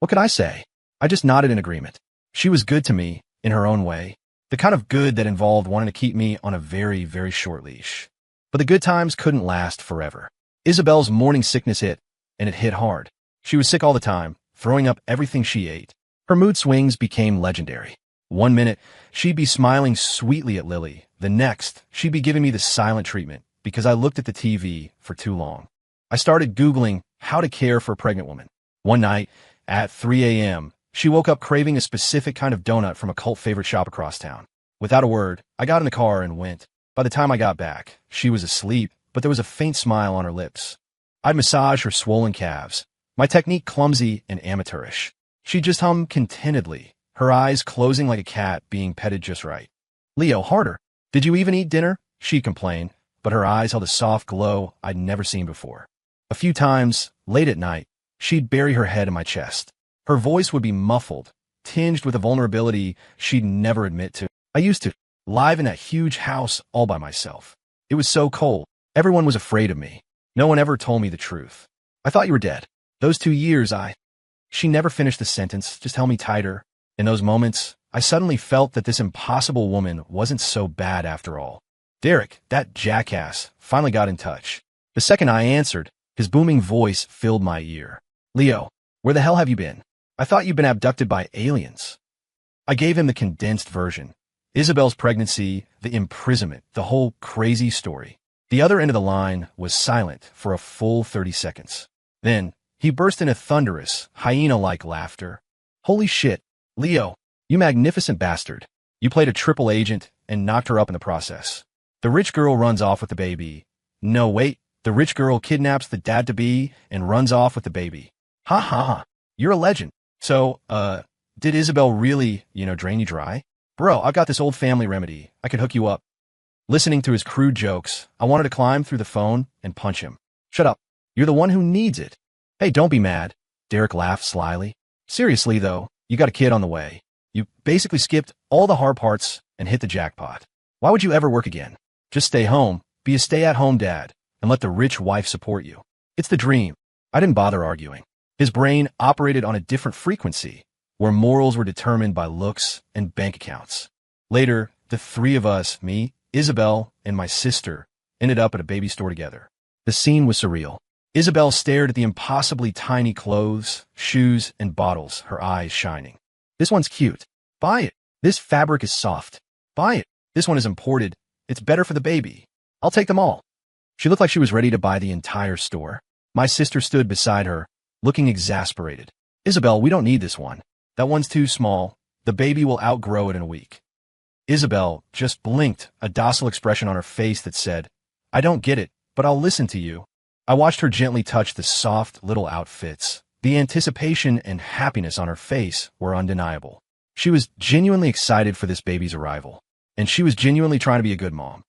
What could I say? I just nodded in agreement. She was good to me, in her own way. The kind of good that involved wanting to keep me on a very, very short leash. But the good times couldn't last forever. Isabel's morning sickness hit, and it hit hard. She was sick all the time, throwing up everything she ate. Her mood swings became legendary. One minute, she'd be smiling sweetly at Lily. The next, she'd be giving me the silent treatment because I looked at the TV for too long. I started Googling how to care for a pregnant woman. One night, at 3 a.m., she woke up craving a specific kind of donut from a cult favorite shop across town. Without a word, I got in the car and went. By the time I got back, she was asleep, but there was a faint smile on her lips. I'd massage her swollen calves, my technique clumsy and amateurish. She'd just hum contentedly, her eyes closing like a cat being petted just right. Leo, harder. Did you even eat dinner? She'd complain, but her eyes held a soft glow I'd never seen before. A few times, late at night, she'd bury her head in my chest. Her voice would be muffled, tinged with a vulnerability she'd never admit to. I used to live in that huge house all by myself. It was so cold. Everyone was afraid of me. No one ever told me the truth. I thought you were dead. Those 2 years, She never finished the sentence, just held me tighter. In those moments, I suddenly felt that this impossible woman wasn't so bad after all. Derek, that jackass, finally got in touch. The second I answered, his booming voice filled my ear. Leo, where the hell have you been? I thought you'd been abducted by aliens. I gave him the condensed version. Isabel's pregnancy, the imprisonment, the whole crazy story. The other end of the line was silent for a full 30 seconds. Then, he burst into thunderous, hyena-like laughter. Holy shit, Leo, you magnificent bastard. You played a triple agent and knocked her up in the process. The rich girl runs off with the baby. No, wait, the rich girl kidnaps the dad-to-be and runs off with the baby. Ha ha ha, you're a legend. So, did Isabel really, drain you dry? Bro, I've got this old family remedy. I could hook you up. Listening to his crude jokes, I wanted to climb through the phone and punch him. Shut up. You're the one who needs it. Hey, don't be mad. Derek laughed slyly. Seriously, though, you got a kid on the way. You basically skipped all the hard parts and hit the jackpot. Why would you ever work again? Just stay home, be a stay-at-home dad, and let the rich wife support you. It's the dream. I didn't bother arguing. His brain operated on a different frequency, where morals were determined by looks and bank accounts. Later, the three of us, me, Isabel, and my sister, ended up at a baby store together. The scene was surreal. Isabel stared at the impossibly tiny clothes, shoes, and bottles, her eyes shining. This one's cute. Buy it. This fabric is soft. Buy it. This one is imported. It's better for the baby. I'll take them all. She looked like she was ready to buy the entire store. My sister stood beside her, looking exasperated. Isabel, we don't need this one. That one's too small. The baby will outgrow it in a week. Isabel just blinked, a docile expression on her face that said, I don't get it, but I'll listen to you. I watched her gently touch the soft little outfits. The anticipation and happiness on her face were undeniable. She was genuinely excited for this baby's arrival, and she was genuinely trying to be a good mom.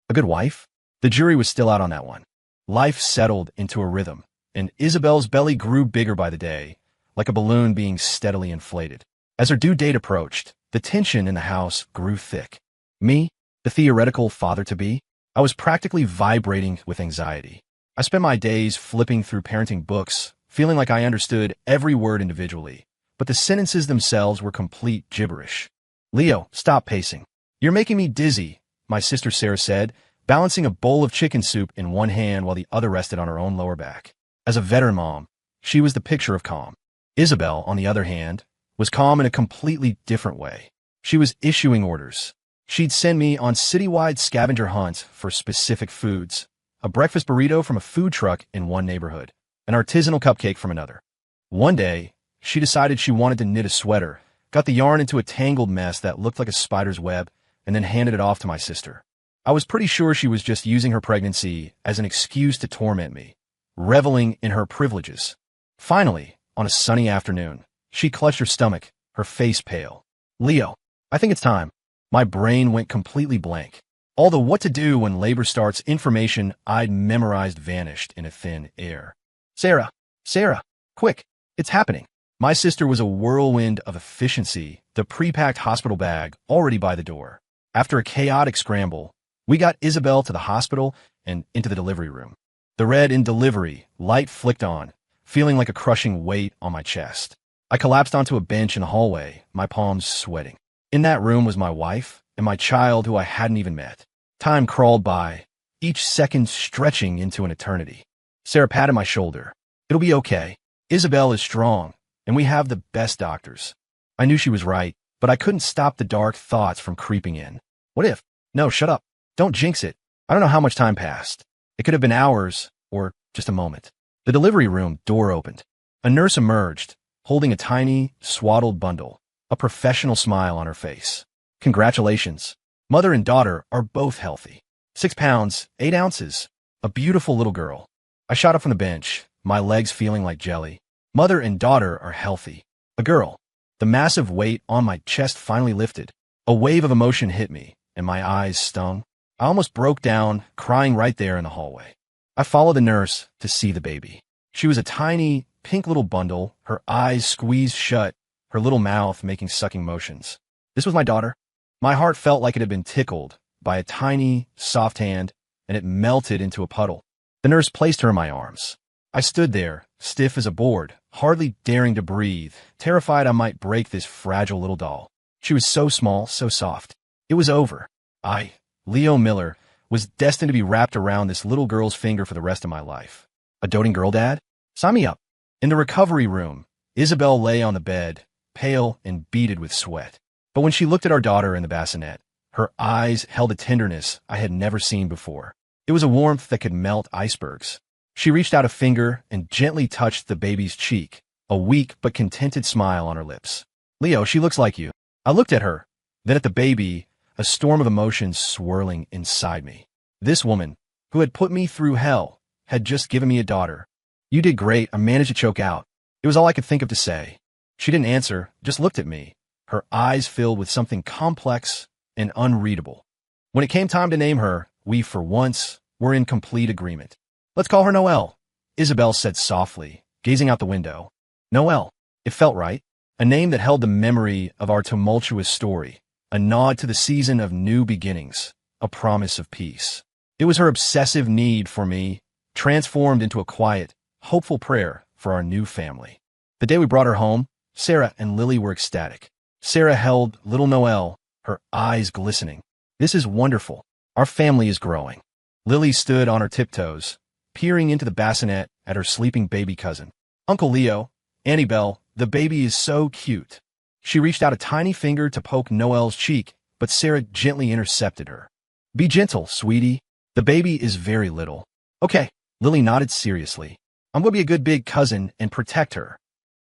A good wife? The jury was still out on that one. Life settled into a rhythm, and Isabel's belly grew bigger by the day, like a balloon being steadily inflated. As her due date approached, the tension in the house grew thick. Me, the theoretical father-to-be, I was practically vibrating with anxiety. I spent my days flipping through parenting books, feeling like I understood every word individually, but the sentences themselves were complete gibberish. Leo, stop pacing. You're making me dizzy, my sister Sarah said, balancing a bowl of chicken soup in one hand while the other rested on her own lower back. As a veteran mom, she was the picture of calm. Isabel, on the other hand, was calm in a completely different way. She was issuing orders. She'd send me on citywide scavenger hunts for specific foods, a breakfast burrito from a food truck in one neighborhood, an artisanal cupcake from another. One day, she decided she wanted to knit a sweater, got the yarn into a tangled mess that looked like a spider's web, and then handed it off to my sister. I was pretty sure she was just using her pregnancy as an excuse to torment me, reveling in her privileges. Finally, on a sunny afternoon, she clutched her stomach, her face pale. "Leo, I think it's time." My brain went completely blank. All the what to do when labor starts information I'd memorized vanished in a thin air. Sarah, quick, it's happening." My sister was a whirlwind of efficiency, the pre-packed hospital bag already by the door. After a chaotic scramble, we got Isabel to the hospital and into the delivery room. The red in delivery light flicked on, feeling like a crushing weight on my chest. I collapsed onto a bench in the hallway, my palms sweating. In that room was my wife and my child who I hadn't even met. Time crawled by, each second stretching into an eternity. Sarah patted my shoulder. "It'll be okay. Isabel is strong, and we have the best doctors." I knew she was right, but I couldn't stop the dark thoughts from creeping in. What if? No, shut up. Don't jinx it. I don't know how much time passed. It could have been hours, or just a moment. The delivery room door opened. A nurse emerged, holding a tiny, swaddled bundle, a professional smile on her face. "Congratulations. Mother and daughter are both healthy. 6 pounds, 8 ounces. A beautiful little girl." I shot up from the bench, my legs feeling like jelly. Mother and daughter are healthy. A girl. The massive weight on my chest finally lifted. A wave of emotion hit me, and my eyes stung. I almost broke down, crying right there in the hallway. I followed the nurse to see the baby. She was a tiny, pink little bundle, her eyes squeezed shut, her little mouth making sucking motions. This was my daughter. My heart felt like it had been tickled by a tiny, soft hand, and it melted into a puddle. The nurse placed her in my arms. I stood there, stiff as a board, hardly daring to breathe, terrified I might break this fragile little doll. She was so small, so soft. It was over. I, Leo Miller, was destined to be wrapped around this little girl's finger for the rest of my life. A doting girl dad? Sign me up. In the recovery room, Isabel lay on the bed, pale and beaded with sweat. But when she looked at our daughter in the bassinet, her eyes held a tenderness I had never seen before. It was a warmth that could melt icebergs. She reached out a finger and gently touched the baby's cheek, a weak but contented smile on her lips. "Leo, she looks like you." I looked at her, then at the baby, a storm of emotions swirling inside me. This woman, who had put me through hell, had just given me a daughter. "You did great," I managed to choke out. It was all I could think of to say. She didn't answer, just looked at me, her eyes filled with something complex and unreadable. When it came time to name her, we, for once, were in complete agreement. "Let's call her Noelle," Isabel said softly, gazing out the window. Noelle. It felt right. A name that held the memory of our tumultuous story, a nod to the season of new beginnings, a promise of peace. It was her obsessive need for me, transformed into a quiet, hopeful prayer for our new family. The day we brought her home, Sarah and Lily were ecstatic. Sarah held little Noelle, her eyes glistening. "This is wonderful. Our family is growing." Lily stood on her tiptoes, peering into the bassinet at her sleeping baby cousin. "Uncle Leo, Auntie Belle, the baby is so cute." She reached out a tiny finger to poke Noelle's cheek, but Sarah gently intercepted her. "Be gentle, sweetie. The baby is very little." "Okay," Lily nodded seriously. "I'm going to be a good big cousin and protect her."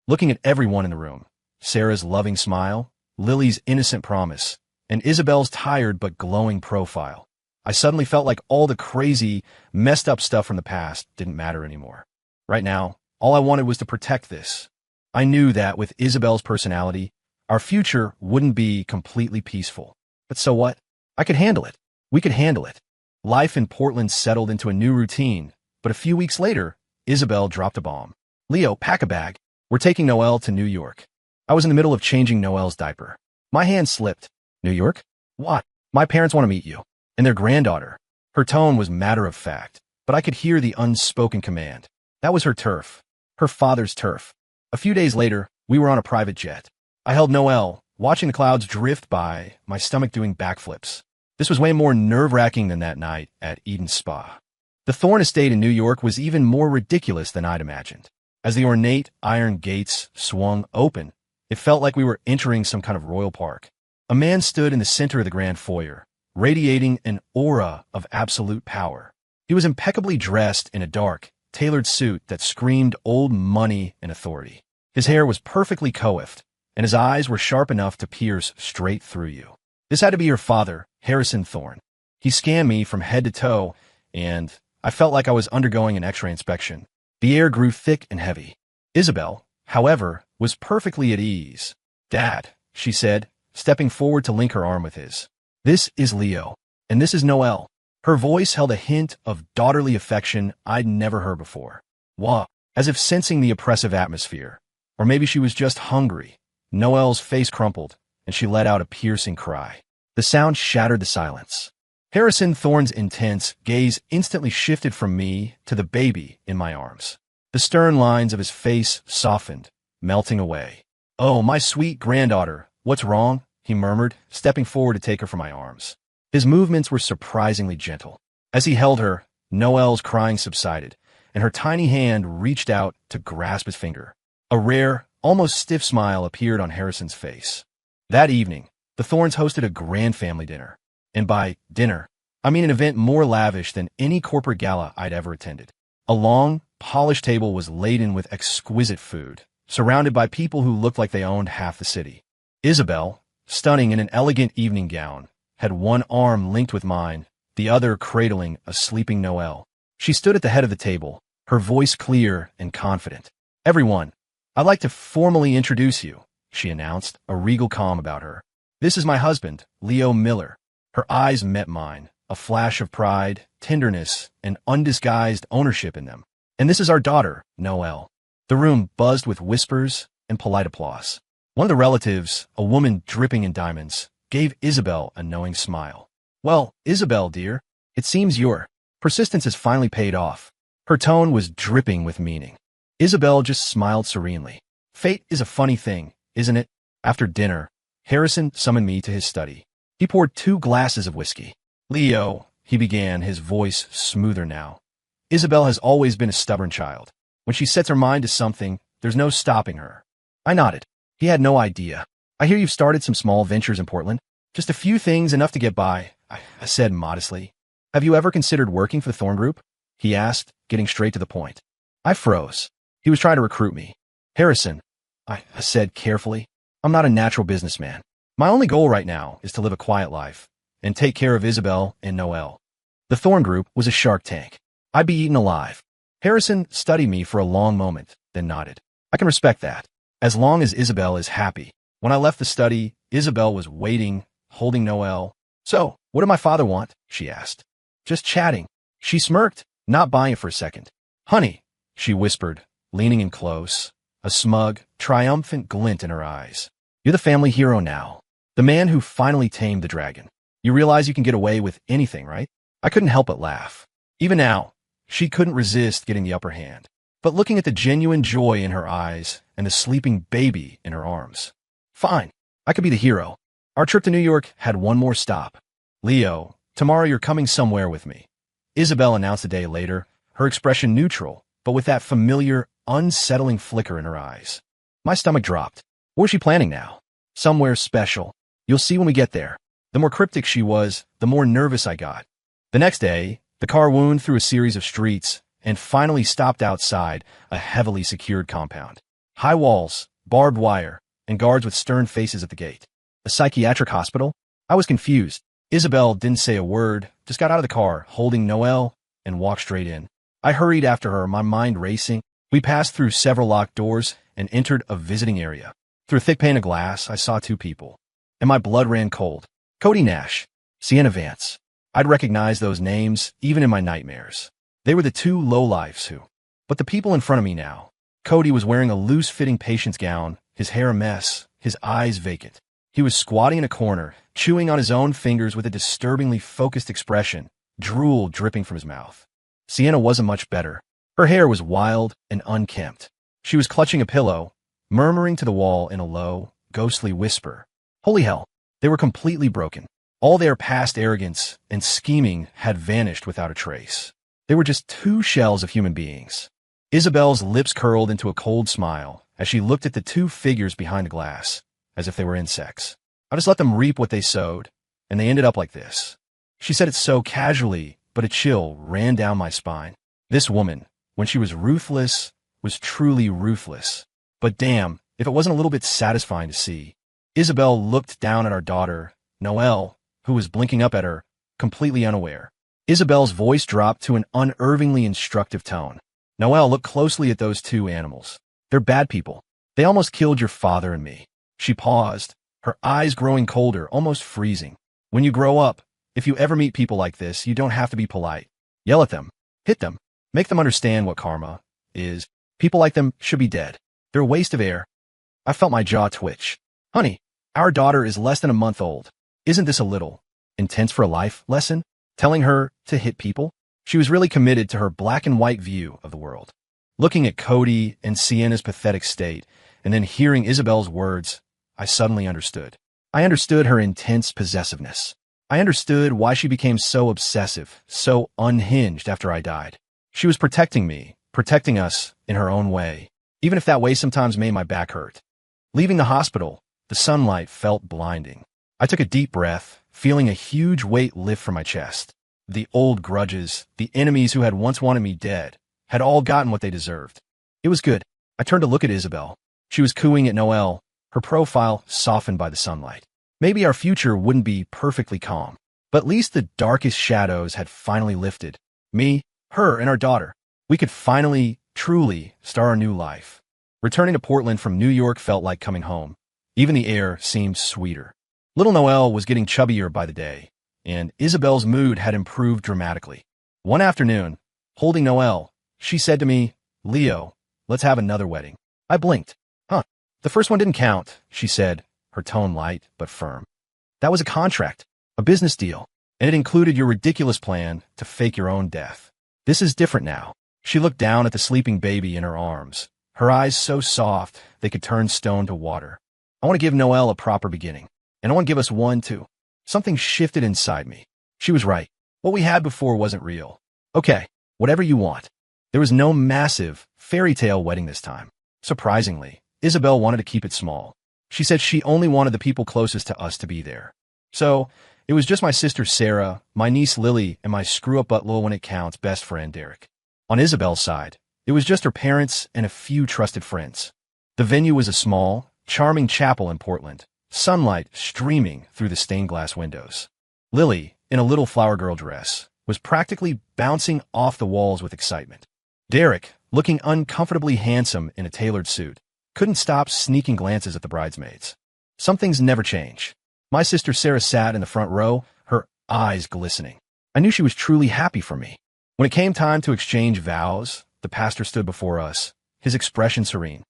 Looking at everyone in the room, Sarah's loving smile, Lily's innocent promise, and Isabel's tired but glowing profile, I suddenly felt like all the crazy, messed up stuff from the past didn't matter anymore. Right now, all I wanted was to protect this. I knew that with Isabel's personality, our future wouldn't be completely peaceful. But so what? I could handle it. We could handle it. Life in Portland settled into a new routine, but a few weeks later, Isabel dropped a bomb. "Leo, pack a bag. We're taking Noelle to New York." I was in the middle of changing Noelle's diaper. My hand slipped. "New York? What?" "My parents want to meet you. And their granddaughter." Her tone was matter-of-fact, but I could hear the unspoken command. That was her turf. Her father's turf. A few days later, we were on a private jet. I held Noelle, watching the clouds drift by, my stomach doing backflips. This was way more nerve-wracking than that night at Eden Spa. The Thorne estate in New York was even more ridiculous than I'd imagined. As the ornate iron gates swung open, it felt like we were entering some kind of royal park. A man stood in the center of the grand foyer, radiating an aura of absolute power. He was impeccably dressed in a dark, tailored suit that screamed old money and authority. His hair was perfectly coiffed, and his eyes were sharp enough to pierce straight through you. This had to be your father, Harrison Thorne. He scanned me from head to toe, and I felt like I was undergoing an X-ray inspection. The air grew thick and heavy. Isabel, however, was perfectly at ease. "Dad," she said, stepping forward to link her arm with his. "This is Leo, and this is Noelle." Her voice held a hint of daughterly affection I'd never heard before. Wah, as if sensing the oppressive atmosphere. Or maybe she was just hungry. Noelle's face crumpled, and she let out a piercing cry. The sound shattered the silence. Harrison Thorne's intense gaze instantly shifted from me to the baby in my arms. The stern lines of his face softened, melting away. "Oh, my sweet granddaughter, what's wrong?" he murmured, stepping forward to take her from my arms. His movements were surprisingly gentle. As he held her, Noelle's crying subsided, and her tiny hand reached out to grasp his finger. A rare, almost stiff smile appeared on Harrison's face. That evening, the Thornes hosted a grand family dinner. And by dinner, I mean an event more lavish than any corporate gala I'd ever attended. A long, polished table was laden with exquisite food, surrounded by people who looked like they owned half the city. Isabel, stunning in an elegant evening gown, had one arm linked with mine, the other cradling a sleeping Noelle. She stood at the head of the table, her voice clear and confident. "Everyone, I'd like to formally introduce you," she announced, a regal calm about her. "This is my husband, Leo Miller." Her eyes met mine, a flash of pride, tenderness, and undisguised ownership in them. "And this is our daughter, Noelle." The room buzzed with whispers and polite applause. One of the relatives, a woman dripping in diamonds, gave Isabel a knowing smile. "Well, Isabel, dear, it seems your persistence has finally paid off." Her tone was dripping with meaning. Isabel just smiled serenely. Fate is a funny thing, isn't it? After dinner, Harrison summoned me to his study. He poured 2 glasses of whiskey. "Leo," he began, his voice smoother now. "Isabel has always been a stubborn child. When she sets her mind to something, there's no stopping her." I nodded. He had no idea. "I hear you've started some small ventures in Portland." "Just a few things, enough to get by," I said modestly. "Have you ever considered working for the Thorne Group?" he asked, getting straight to the point. I froze. He was trying to recruit me. "Harrison," I said carefully, "I'm not a natural businessman. My only goal right now is to live a quiet life and take care of Isabel and Noelle." The Thorne Group was a shark tank. I'd be eaten alive. Harrison studied me for a long moment, then nodded. "I can respect that, as long as Isabel is happy." When I left the study, Isabel was waiting, holding Noelle. "So, what did my father want?" she asked. "Just chatting." She smirked, not buying it for a second. "Honey," she whispered, leaning in close, a smug, triumphant glint in her eyes. "You're the family hero now, the man who finally tamed the dragon. You realize you can get away with anything, right?" I couldn't help but laugh. Even now, she couldn't resist getting the upper hand. But looking at the genuine joy in her eyes and the sleeping baby in her arms. "Fine, I could be the hero." Our trip to New York had one more stop. "Leo, tomorrow you're coming somewhere with me," Isabel announced a day later, her expression neutral, but with that familiar, unsettling flicker in her eyes. My stomach dropped. What was she planning now? "Somewhere special. You'll see when we get there." The more cryptic she was, the more nervous I got. The next day, the car wound through a series of streets and finally stopped outside a heavily secured compound. High walls, barbed wire, and guards with stern faces at the gate. A psychiatric hospital? I was confused. Isabel didn't say a word, just got out of the car, holding Noelle, and walked straight in. I hurried after her, my mind racing. We passed through several locked doors and entered a visiting area. Through a thick pane of glass, I saw 2 people, and my blood ran cold. Cody Nash, Sienna Vance. I'd recognize those names even in my nightmares. They were the 2 lowlifes who. But the people in front of me now. Cody was wearing a loose-fitting patient's gown, his hair a mess, his eyes vacant. He was squatting in a corner, chewing on his own fingers with a disturbingly focused expression, drool dripping from his mouth. Sienna wasn't much better. Her hair was wild and unkempt. She was clutching a pillow, murmuring to the wall in a low, ghostly whisper. Holy hell, they were completely broken. All their past arrogance and scheming had vanished without a trace. They were just 2 shells of human beings. Isabel's lips curled into a cold smile as she looked at the 2 figures behind the glass, as if they were insects. I just let them reap what they sowed, and they ended up like this. She said it so casually, but a chill ran down my spine. This woman, when she was ruthless, was truly ruthless. But damn, if it wasn't a little bit satisfying to see. Isabel looked down at our daughter, Noelle, who was blinking up at her, completely unaware. Isabel's voice dropped to an unnervingly instructive tone. Noelle, look closely at those two animals. They're bad people. They almost killed your father and me. She paused, her eyes growing colder, almost freezing. When you grow up, if you ever meet people like this, you don't have to be polite. Yell at them. Hit them. Make them understand what karma is. People like them should be dead. They're a waste of air. I felt my jaw twitch. Honey, our daughter is less than a month old. Isn't this a little intense for a life lesson? Telling her to hit people? She was really committed to her black and white view of the world. Looking at Cody and Sienna's pathetic state, and then hearing Isabel's words, I suddenly understood. I understood her intense possessiveness. I understood why she became so obsessive, so unhinged after I died. She was protecting me, protecting us in her own way, even if that way sometimes made my back hurt. Leaving the hospital, the sunlight felt blinding. I took a deep breath, feeling a huge weight lift from my chest. The old grudges, the enemies who had once wanted me dead, had all gotten what they deserved. It was good. I turned to look at Isabel. She was cooing at Noelle, her profile softened by the sunlight. Maybe our future wouldn't be perfectly calm, but at least the darkest shadows had finally lifted. Me, her, and our daughter. We could finally, truly, start our new life. Returning to Portland from New York felt like coming home. Even the air seemed sweeter. Little Noelle was getting chubbier by the day, and Isabel's mood had improved dramatically. One afternoon, holding Noelle, she said to me, Leo, let's have another wedding. I blinked. Huh. The first one didn't count, she said, her tone light but firm. That was a contract, a business deal, and it included your ridiculous plan to fake your own death. This is different now. She looked down at the sleeping baby in her arms, her eyes so soft they could turn stone to water. I want to give Noelle a proper beginning, and I want to give us one too. Something shifted inside me. She was right. What we had before wasn't real. Okay, whatever you want. There was no massive, fairy tale wedding this time. Surprisingly, Isabel wanted to keep it small. She said she only wanted the people closest to us to be there. So, it was just my sister Sarah, my niece Lily, and my screw-up but low when it counts best friend Derek. On Isabel's side, it was just her parents and a few trusted friends. The venue was a small, charming chapel in Portland, sunlight streaming through the stained glass windows. Lily, in a little flower girl dress, was practically bouncing off the walls with excitement. Derek, looking uncomfortably handsome in a tailored suit, couldn't stop sneaking glances at the bridesmaids. Some things never change. My sister Sarah sat in the front row, her eyes glistening. I knew she was truly happy for me. When it came time to exchange vows, the pastor stood before us, his expression serene.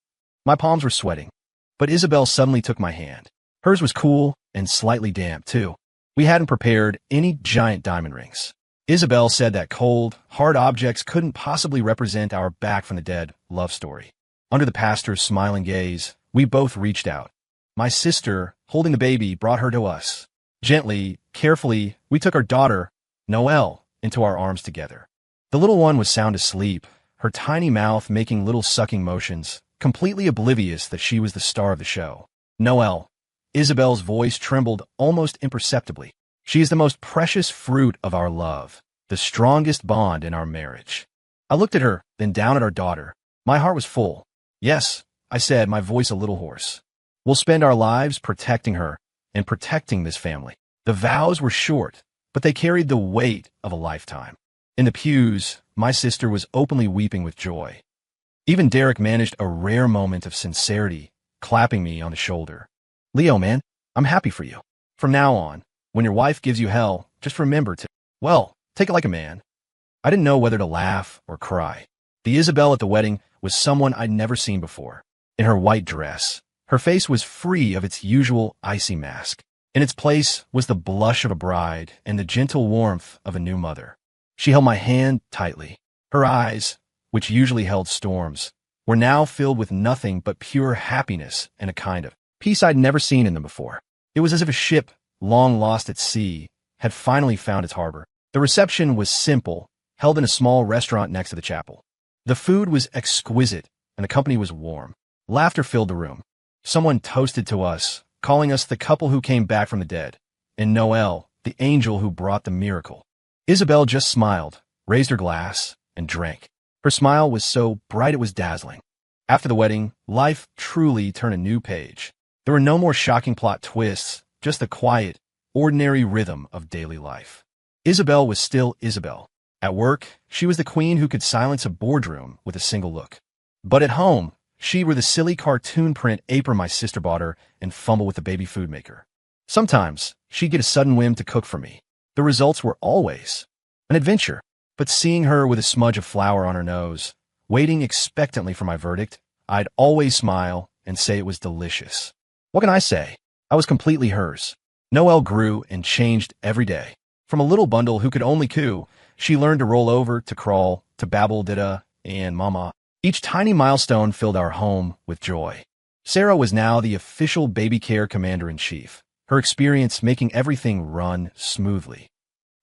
My palms were sweating, but Isabel suddenly took my hand. Hers was cool and slightly damp, too. We hadn't prepared any giant diamond rings. Isabel said that cold, hard objects couldn't possibly represent our back-from-the-dead love story. Under the pastor's smiling gaze, we both reached out. My sister, holding the baby, brought her to us. Gently, carefully, we took our daughter, Noelle, into our arms together. The little one was sound asleep, her tiny mouth making little sucking motions, completely oblivious that she was the star of the show. Noelle. Isabel's voice trembled almost imperceptibly. She is the most precious fruit of our love, the strongest bond in our marriage. I looked at her, then down at our daughter. My heart was full. Yes, I said, my voice a little hoarse. We'll spend our lives protecting her and protecting this family. The vows were short, but they carried the weight of a lifetime. In the pews, my sister was openly weeping with joy. Even Derek managed a rare moment of sincerity, clapping me on the shoulder. Leo, man, I'm happy for you. From now on, when your wife gives you hell, just remember to, well, take it like a man. I didn't know whether to laugh or cry. The Isabel at the wedding was someone I'd never seen before. In her white dress, her face was free of its usual icy mask. In its place was the blush of a bride and the gentle warmth of a new mother. She held my hand tightly. Her eyes, which usually held storms, were now filled with nothing but pure happiness and a kind of peace I'd never seen in them before. It was as if a ship, long lost at sea, had finally found its harbor. The reception was simple, held in a small restaurant next to the chapel. The food was exquisite, and the company was warm. Laughter filled the room. Someone toasted to us, calling us the couple who came back from the dead, and Noelle, the angel who brought the miracle. Isabel just smiled, raised her glass, and drank. Her smile was so bright it was dazzling. After the wedding, life truly turned a new page. There were no more shocking plot twists, just the quiet, ordinary rhythm of daily life. Isabel was still Isabel. At work, she was the queen who could silence a boardroom with a single look. But at home, she were the silly cartoon print apron my sister bought her and fumble with the baby food maker. Sometimes, she'd get a sudden whim to cook for me. The results were always an adventure. But seeing her with a smudge of flour on her nose, waiting expectantly for my verdict, I'd always smile and say it was delicious. What can I say? I was completely hers. Noelle grew and changed every day. From a little bundle who could only coo, she learned to roll over, to crawl, to babble dida, and mama. Each tiny milestone filled our home with joy. Sarah was now the official baby care commander-in-chief, her experience making everything run smoothly.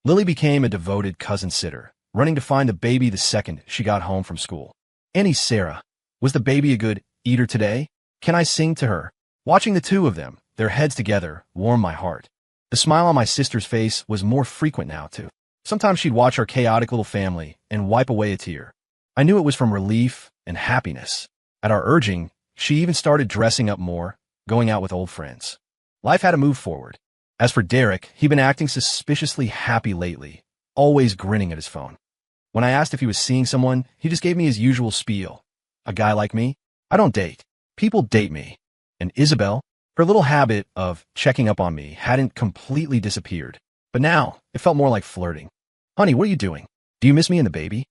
Lily became a devoted cousin sitter, running to find the baby the second she got home from school. Annie Sarah, was the baby a good eater today? Can I sing to her? Watching the two of them, their heads together, warmed my heart. The smile on my sister's face was more frequent now, too. Sometimes she'd watch our chaotic little family and wipe away a tear. I knew it was from relief and happiness. At our urging, she even started dressing up more, going out with old friends. Life had to move forward. As for Derek, he'd been acting suspiciously happy lately, always grinning at his phone. When I asked if he was seeing someone, he just gave me his usual spiel. A guy like me? I don't date. People date me. And Isabel? Her little habit of checking up on me hadn't completely disappeared. But now, it felt more like flirting. Honey, what are you doing? Do you miss me and the baby?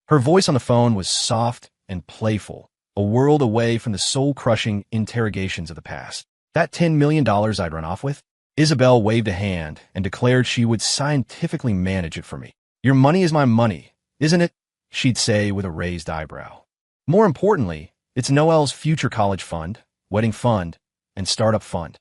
Her voice on the phone was soft and playful, a world away from the soul-crushing interrogations of the past. That $10 million I'd run off with? Isabel waved a hand and declared she would scientifically manage it for me. Your money is my money, isn't it? She'd say with a raised eyebrow. More importantly, it's Noelle's future college fund, wedding fund, and startup fund.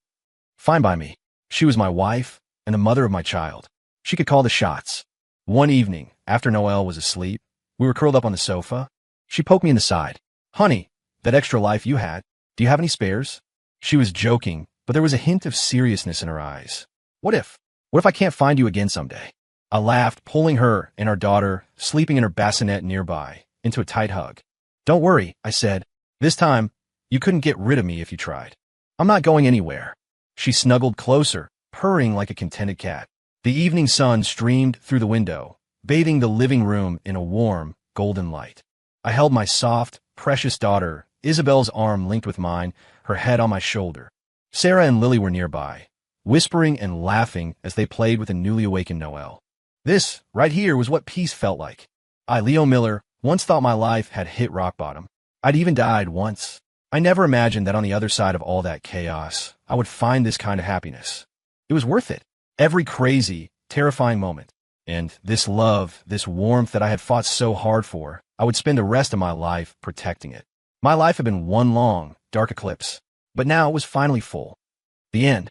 Fine by me. She was my wife and the mother of my child. She could call the shots. One evening, after Noelle was asleep, we were curled up on the sofa. She poked me in the side. Honey, that extra life you had, do you have any spares? She was joking, but there was a hint of seriousness in her eyes. What if I can't find you again someday? I laughed, pulling her and our daughter, sleeping in her bassinet nearby, into a tight hug. Don't worry, I said. This time, you couldn't get rid of me if you tried. I'm not going anywhere. She snuggled closer, purring like a contented cat. The evening sun streamed through the window, bathing the living room in a warm, golden light. I held my soft, precious daughter, Isabel's arm linked with mine, her head on my shoulder. Sarah and Lily were nearby, whispering and laughing as they played with the newly awakened Noelle. This, right here, was what peace felt like. I, Leo Miller, once thought my life had hit rock bottom. I'd even died once. I never imagined that on the other side of all that chaos, I would find this kind of happiness. It was worth it. Every crazy, terrifying moment. And this love, this warmth that I had fought so hard for, I would spend the rest of my life protecting it. My life had been one long, dark eclipse, but now it was finally full. The end.